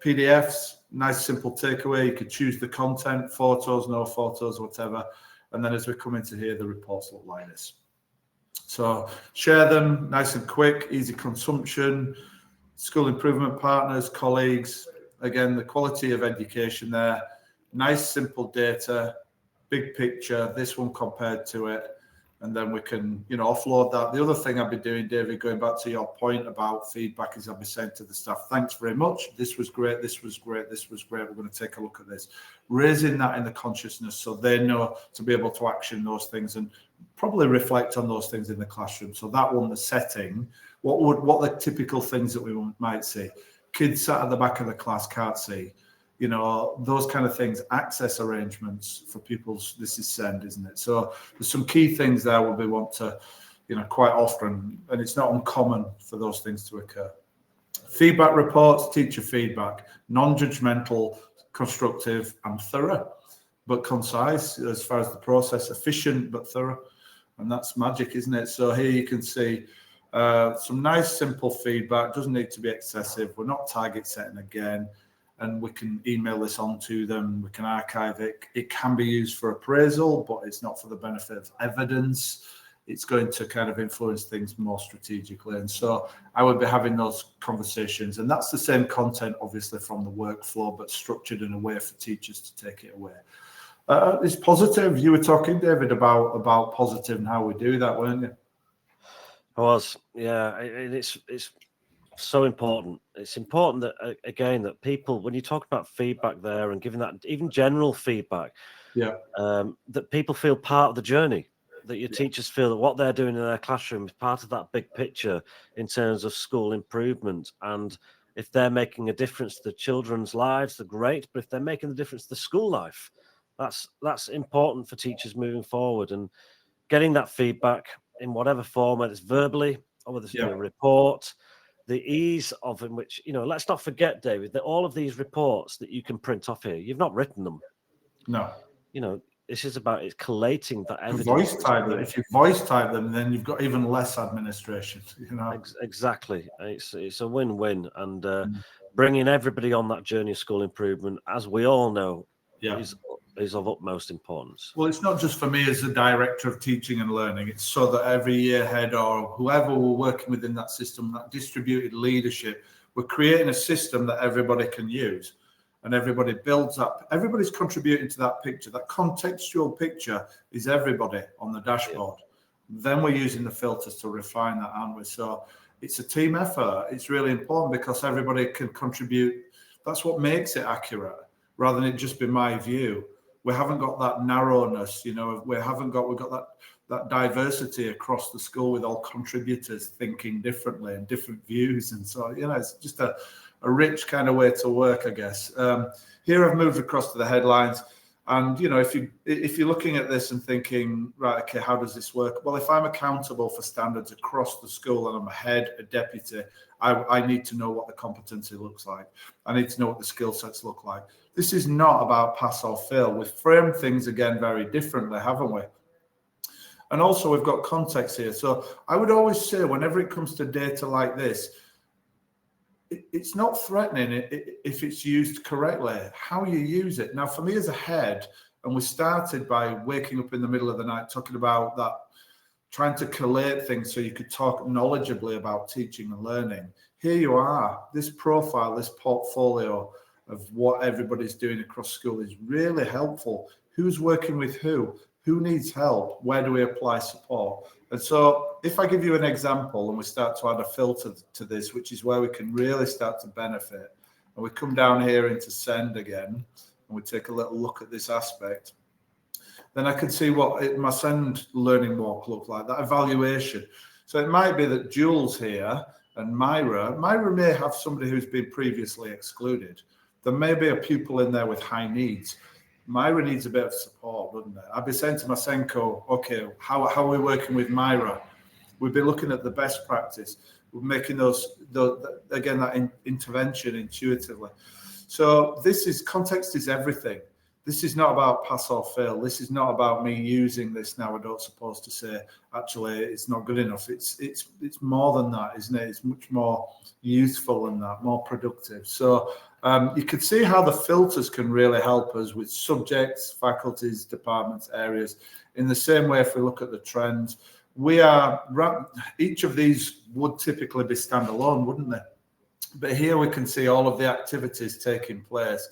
PDFs, nice simple takeaway. You could choose the content, photos, no photos, whatever. And then as we come into here, the reports look like this. So share them, nice and quick, easy consumption, school improvement partners, colleagues. Again, the quality of education there, nice simple data, big picture, this one compared to it. And then we can, offload that. The other thing I'll be doing, David, going back to your point about feedback, is I'll be saying to the staff, thanks very much. This was great. This was great. This was great. We're going to take a look at this. Raising that in the consciousness so they know to be able to action those things and probably reflect on those things in the classroom. So that one, the setting, what the typical things that we might see. Kids sat at the back of the class can't see. Those kind of things, access arrangements for people's, this is SEND, isn't it? So there's some key things there where we want to, quite often, and it's not uncommon for those things to occur. Feedback reports, teacher feedback, non-judgemental, constructive and thorough, but concise as far as the process, efficient but thorough. And that's magic, isn't it? So here you can see some nice, simple feedback. Doesn't need to be excessive. We're not target setting again. And we can email this on to them. We can archive it. It can be used for appraisal, but it's not for the benefit of evidence. It's going to kind of influence things more strategically. And so I would be having those conversations. And that's the same content, obviously, from the workflow, but structured in a way for teachers to take it away. It's positive. You were talking, David, about positive and how we do that, weren't you? I was, yeah. It's so important. It's important that, again, that people, when you talk about feedback there and giving that even general feedback, that people feel part of the journey, that your teachers feel that what they're doing in their classroom is part of that big picture in terms of school improvement. And if they're making a difference to the children's lives, they're great. But if they're making a difference to the school life, that's important for teachers moving forward. And getting that feedback in whatever form, whether it's verbally or whether it's in a report, the ease of in which, let's not forget, David, that all of these reports that you can print off here, you've not written them. No. This is about collating that evidence. Voice type them. If you voice type them, then you've got even less administration. Exactly. It's a win-win, and bringing everybody on that journey of school improvement, as we all know, is of utmost importance. Well, it's not just for me as the director of teaching and learning. It's so that every year head or whoever we're working within that system, that distributed leadership, we're creating a system that everybody can use. And everybody builds up. Everybody's contributing to that picture. That contextual picture is everybody on the dashboard. Then we're using the filters to refine that, aren't we? So it's a team effort. It's really important because everybody can contribute. That's what makes it accurate, rather than it just be my view. We haven't got that narrowness, we've got that diversity across the school with all contributors thinking differently and different views. And so, it's just a rich kind of way to work, I guess. Here I've moved across to the headlines. And, if you're looking at this and thinking, right, okay, how does this work? Well, if I'm accountable for standards across the school and I'm a head, a deputy, I need to know what the competency looks like. I need to know what the skill sets look like. This is not about pass or fail. We've framed things, again, very differently, haven't we? And also we've got context here. So I would always say whenever it comes to data like this, it's not threatening if it's used correctly, how you use it. Now, for me as a head, and we started by waking up in the middle of the night talking about that, trying to collate things so you could talk knowledgeably about teaching and learning. Here you are. This profile, this portfolio of what everybody's doing across school is really helpful. Who's working with who? Who needs help? Where do we apply support? And so if I give you an example and we start to add a filter to this, which is where we can really start to benefit, and we come down here into send again, and we take a little look at this aspect, then I can see what my send learning walk looked like, that evaluation. So it might be that Jules here and Myra may have somebody who's been previously excluded. There may be a pupil in there with high needs. Myra needs a bit of support, doesn't it? I'd be saying to my Senko, okay, how are we working with Myra? We've been looking at the best practice. We're making that intervention intuitively. So context is everything. This is not about pass or fail. This is not about me using this now. I don't supposed to say, actually, it's not good enough. It's more than that, isn't it? It's much more useful than that, more productive. So you can see how the filters can really help us with subjects, faculties, departments, areas. In the same way, if we look at the trends, each of these would typically be standalone, wouldn't they? But here we can see all of the activities taking place.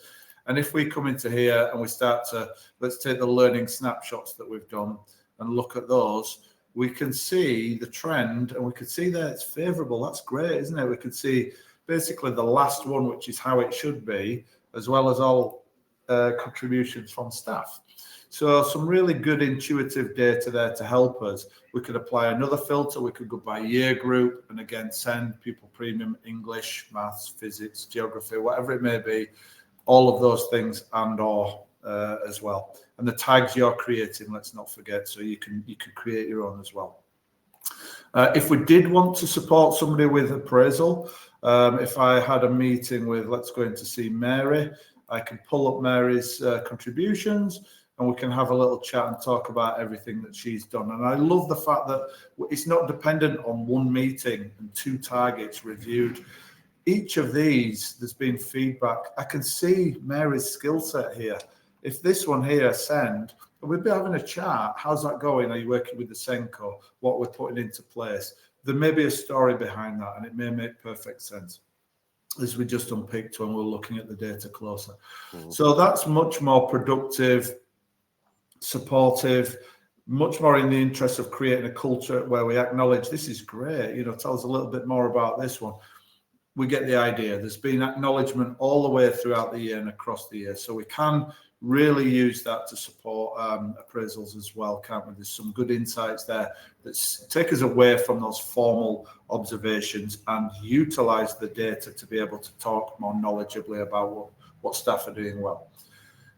And if we come into here and we start to, let's take the learning snapshots that we've done and look at those, we can see the trend and we can see that it's favorable. That's great, isn't it? We can see basically the last one, which is how it should be, as well as all contributions from staff. So some really good intuitive data there to help us. We could apply another filter. We could go by year group and again, send people premium English, maths, physics, geography, whatever it may be. All of those things and/or as well, and the tags you're creating. Let's not forget, so you can create your own as well. If we did want to support somebody with appraisal, if I had a meeting with, let's go in to see Mary, I can pull up Mary's contributions, and we can have a little chat and talk about everything that she's done. And I love the fact that it's not dependent on one meeting and 2 targets reviewed. Each of these, there's been feedback. I can see Mary's skill set here. If this one here, send, we'd be having a chat. How's that going? Are you working with the Senko? What we're putting into place? There may be a story behind that, and it may make perfect sense, as we just unpicked when we're looking at the data closer. So that's much more productive, supportive, much more in the interest of creating a culture where we acknowledge this is great. Tell us a little bit more about this one. We get the idea. There's been acknowledgement all the way throughout the year and across the year. So we can really use that to support appraisals as well, can't we? There's some good insights there that take us away from those formal observations and utilize the data to be able to talk more knowledgeably about what staff are doing well.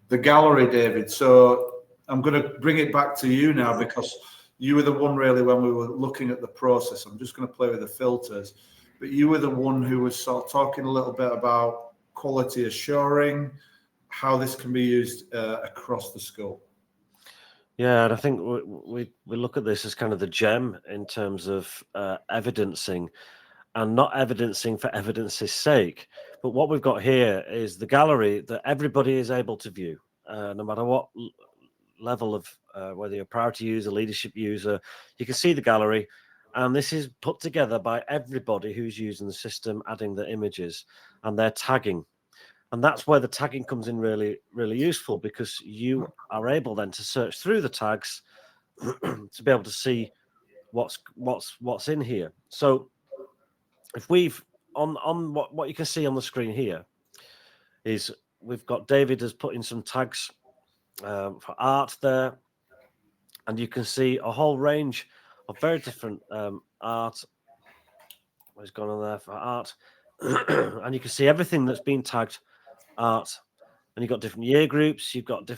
The gallery, David. So I'm going to bring it back to you now because you were the one really when we were looking at the process. I'm just going to play with the filters. But you were the one who was sort of talking a little bit about quality assuring, how this can be used across the school. Yeah, and I think we look at this as kind of the gem in terms of evidencing, and not evidencing for evidence's sake. But what we've got here is the gallery that everybody is able to view, no matter what level of whether you're a priority user, leadership user, you can see the gallery. And this is put together by everybody who's using the system, adding the images and their tagging. And that's where the tagging comes in really, really useful, because you are able then to search through the tags to be able to see what's in here. So if we've on what you can see on the screen here is we've got David has put in some tags for art there, and you can see a whole range of very different art. What's gone on there for art? And you can see everything that's been tagged art. And you've got different year groups. You've got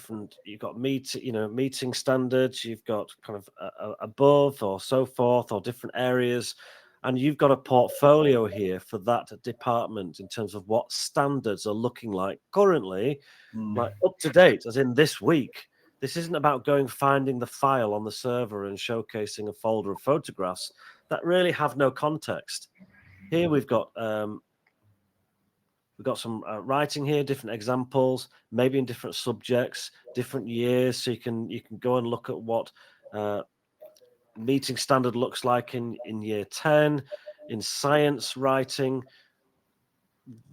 meeting standards. You've got kind of above or so forth, or different areas. And you've got a portfolio here for that department in terms of what standards are looking like currently, like up to date, as in this week. This isn't about finding the file on the server and showcasing a folder of photographs that really have no context. Here we've got some writing here, different examples, maybe in different subjects, different years. So you can go and look at what meeting standard looks like in year 10, in science writing.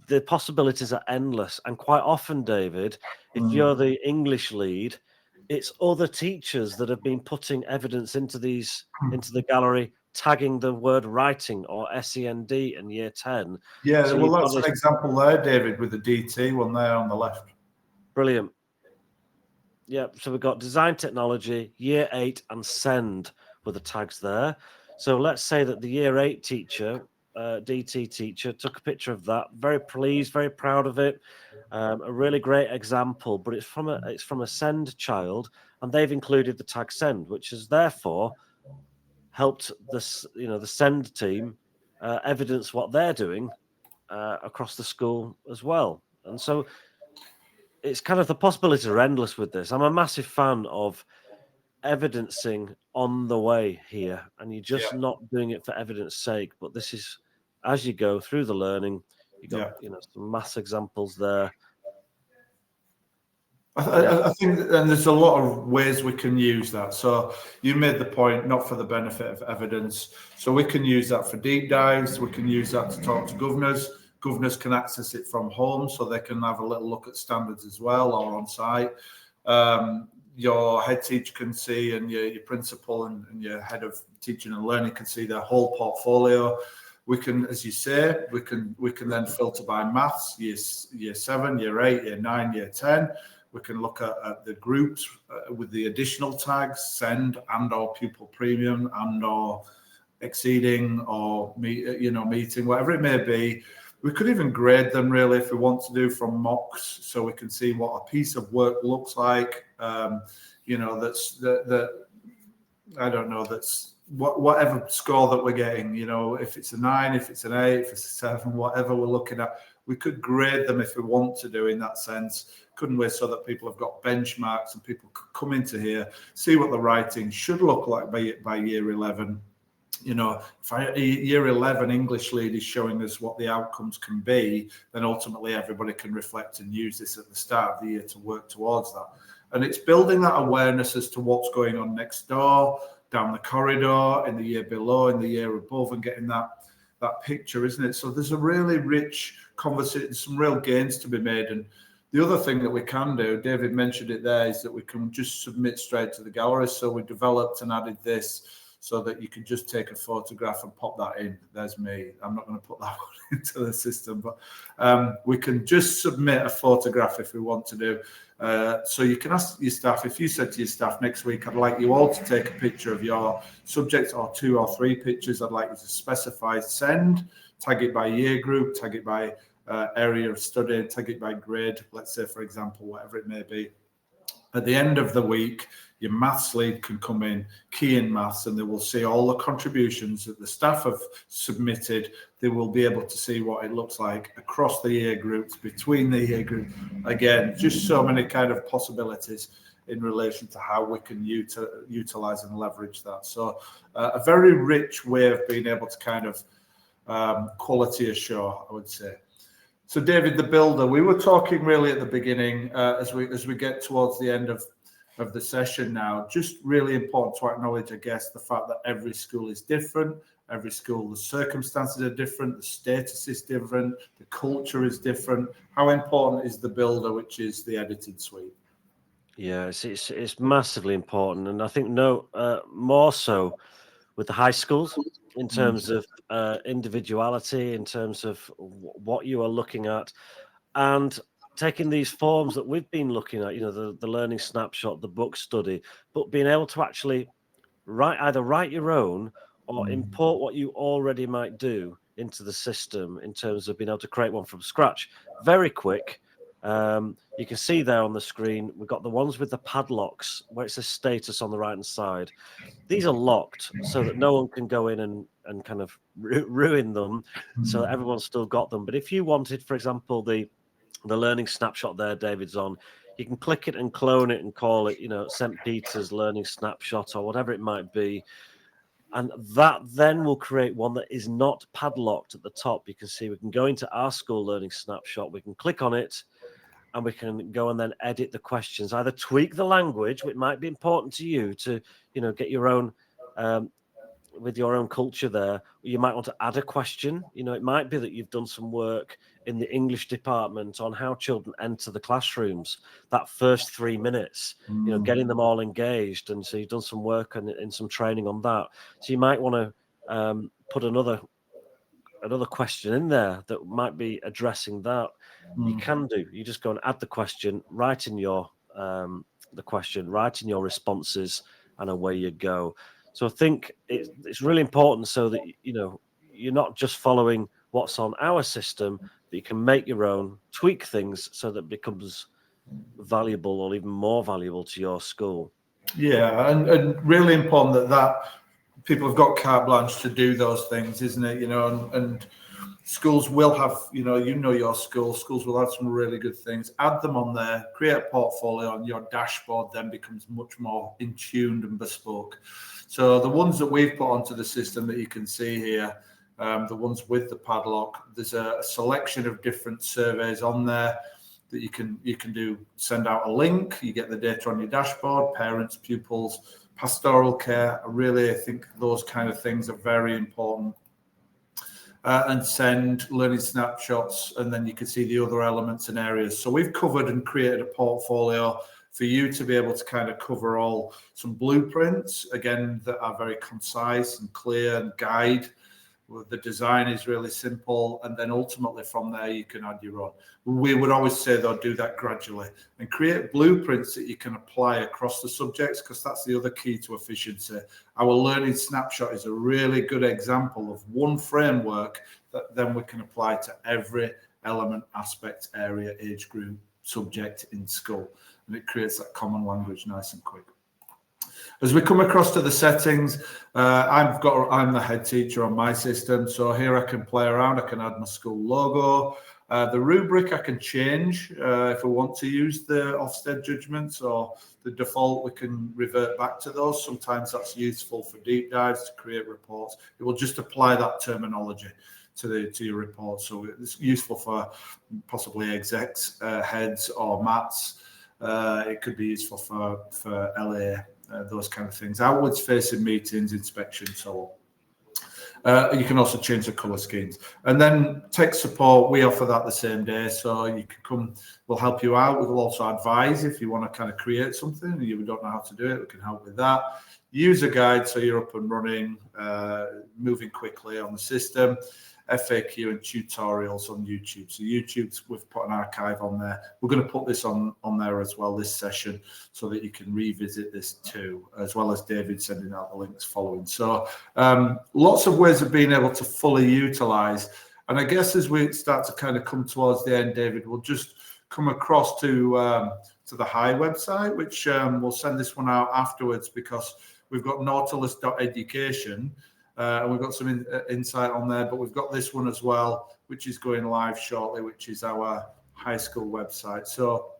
The possibilities are endless. And quite often, David, if you're the English lead, it's other teachers that have been putting evidence into the gallery, tagging the word writing or SEND in year 10. Yeah, so well, that's an example there, David, with the DT one there on the left. Brilliant. Yeah, so we've got design technology, year 8, and send were the tags there. So let's say that the year 8 teacher DT teacher, took a picture of that. Very pleased, very proud of it. A really great example, but it's from a send child, and they've included the tag send, which has therefore helped the send team evidence what they're doing across the school as well. And so it's kind of, the possibilities are endless with this. I'm a massive fan of evidencing on the way here, and you're just not doing it for evidence sake, but this is as you go through the learning. You got some mass examples there. I think, and there's a lot of ways we can use that. So you made the point, not for the benefit of evidence. So we can use that for deep dives. We can use that to talk to governors. Governors can access it from home, so they can have a little look at standards as well, or on site. Your head teacher can see, and your principal and your head of teaching and learning can see their whole portfolio. We can, as you say, we can then filter by maths, year 7, year 8, year 9, year 10. We can look at the groups with the additional tags, send and or pupil premium and or exceeding or meeting, whatever it may be. We could even grade them really if we want to do from mocks, so we can see what a piece of work looks like. That's I don't know, that's whatever score that we're getting, if it's a 9, if it's an 8, if it's a 7, whatever we're looking at, we could grade them if we want to do in that sense, couldn't we? So that people have got benchmarks and people could come into here, see what the writing should look like by year 11. If a year 11 English lead is showing us what the outcomes can be, then ultimately everybody can reflect and use this at the start of the year to work towards that. And it's building that awareness as to what's going on next door, down the corridor, in the year below, in the year above, and getting that picture, isn't it? So there's a really rich conversation, some real gains to be made. And the other thing that we can do, David mentioned it there, is that we can just submit straight to the gallery. So we developed and added this so that you can just take a photograph and pop that in. There's me. I'm not going to put that one into the system, but we can just submit a photograph if we want to do. So you can ask your staff, if you said to your staff, next week, I'd like you all to take a picture of your subject, or 2 or 3 pictures. I'd like you to specify send, tag it by year group, tag it by area of study, tag it by grade, let's say, for example, whatever it may be. At the end of the week, your maths lead can come in, key in maths, and they will see all the contributions that the staff have submitted. They will be able to see what it looks like across the year groups, between the year groups. Again, just so many kind of possibilities in relation to how we can utilize and leverage that. So a very rich way of being able to kind of quality assure, I would say. So David, the builder, we were talking really at the beginning, as we get towards the end of the session now, just really important to acknowledge, I guess, the fact that every school is different. Every school, the circumstances are different, the status is different, the culture is different. How important is the builder, which is the edited suite? Yeah, it's massively important, and I think more so with the high schools in terms of individuality, in terms of what you are looking at, and taking these forms that we've been looking at, the learning snapshot, the book study, but being able to actually either write your own or import what you already might do into the system in terms of being able to create one from scratch. Very quick. You can see there on the screen, we've got the ones with the padlocks where it says status on the right hand side. These are locked so that no one can go in and kind of ruin them, so that everyone's still got them. But if you wanted, for example, the learning snapshot there David's on, you can click it and clone it and call it, St. Peter's learning snapshot or whatever it might be. And that then will create one that is not padlocked at the top. You can see we can go into our school learning snapshot, we can click on it, and we can go and then edit the questions, either tweak the language, which might be important to you to, get your own, with your own culture there. You might want to add a question. It might be that you've done some work in the English department on how children enter the classrooms, that first 3 minutes, getting them all engaged. And so you've done some work in some training on that. So you might want to put another question in there that might be addressing that. You can do. You just go and add the question, write in your responses, and away you go. So I think it's really important so that you're not just following what's on our system, but you can make your own, tweak things so that it becomes valuable or even more valuable to your school. Yeah, and really important that people have got carte blanche to do those things, isn't it? And schools will have, your schools will have some really good things. Add them on there, create a portfolio, and your dashboard then becomes much more in tuned and bespoke. So the ones that we've put onto the system that you can see here, the ones with the padlock, there's a selection of different surveys on there that you can do. Send out a link, you get the data on your dashboard, parents, pupils, pastoral care. I think those kind of things are very important. And send learning snapshots, and then you can see the other elements and areas. So we've covered and created a portfolio for you to be able to kind of cover all some blueprints, again, that are very concise and clear and guide. The design is really simple, and then ultimately from there you can add your own. We would always say, though, do that gradually and create blueprints that you can apply across the subjects, because that's the other key to efficiency. Our learning snapshot is a really good example of one framework that then we can apply to every element, aspect, area, age group, subject in school, and it creates that common language nice and quick. As we come across to the settings, I'm the head teacher on my system, so here I can play around. I can add my school logo. The rubric I can change if I want to use the Ofsted judgments, or the default we can revert back to those. Sometimes that's useful for deep dives to create reports. It will just apply that terminology to your report, so it's useful for possibly execs, heads, or mats. It could be useful for LA. Those kind of things, outwards facing meetings, inspections, so on. You can also change the color schemes, and then tech support, we offer that the same day, so you can come, we'll help you out. We'll also advise if you want to kind of create something and you don't know how to do it, we can help with that. User guide, so you're up and running, moving quickly on the system. FAQ and tutorials on YouTube. So YouTube's, we've put an archive on there. We're going to put this on there as well this session, so that you can revisit this too, as well as David sending out the links following. So lots of ways of being able to fully utilize. And I guess as we start to kind of come towards the end, David, we'll just come across to the High website, which we'll send this one out afterwards, because we've got nautilus.education. And we've got some insight on there, but we've got this one as well, which is going live shortly, which is our high school website. So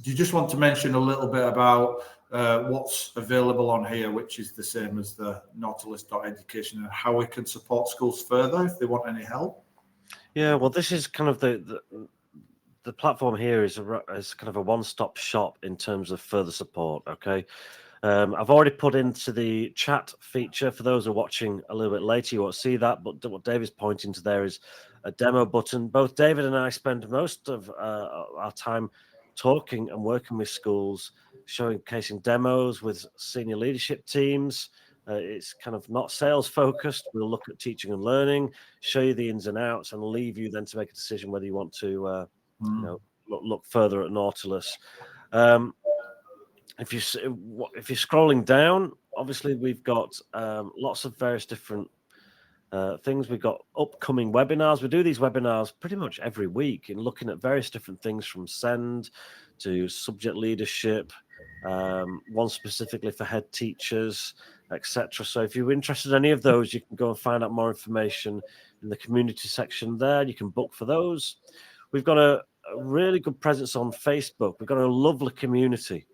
do you just want to mention a little bit about what's available on here, which is the same as the nautilus.education, and how we can support schools further if they want any help? Yeah, well, this is kind of the platform here is kind of a one-stop shop in terms of further support, okay? I've already put into the chat feature, for those who are watching a little bit later, you won't see that, but what David's pointing to there is a demo button. Both David and I spend most of our time talking and working with schools, showcasing demos with senior leadership teams. It's kind of not sales focused. We'll look at teaching and learning, show you the ins and outs, and leave you then to make a decision whether you want to look further at Nautilus. If you're scrolling down, obviously we've got lots of various different things. We've got upcoming webinars. We do these webinars pretty much every week in looking at various different things, from SEND to subject leadership, one specifically for head teachers, etc. So if you're interested in any of those, you can go and find out more information in the community section there. You can book for those. We've got a really good presence on Facebook. We've got a lovely community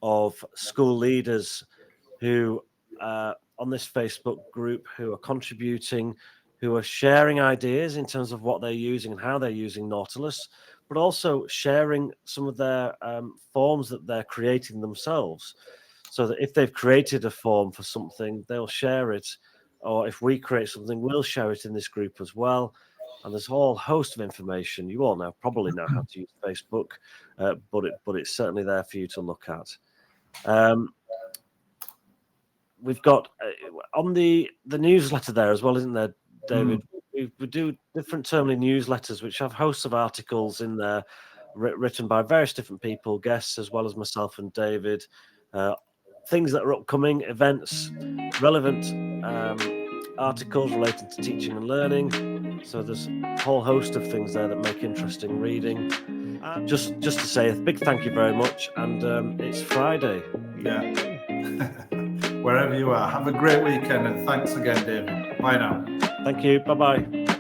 of school leaders who on this Facebook group, who are contributing, who are sharing ideas in terms of what they're using and how they're using Nautilus, but also sharing some of their forms that they're creating themselves, so that if they've created a form for something, they'll share it, or if we create something, we'll share it in this group as well. And there's a whole host of information. You all probably know how to use Facebook, but it's certainly there for you to look at. We've got on the newsletter there as well, isn't there, David? We do different termly newsletters, which have hosts of articles in there written by various different people, guests, as well as myself and David. Things that are upcoming, events, relevant articles related to teaching and learning. So there's a whole host of things there that make interesting reading. Just to say a big thank you very much, and it's Friday. Yeah. Wherever you are, have a great weekend, and thanks again, David. Bye now. Thank you. Bye-bye.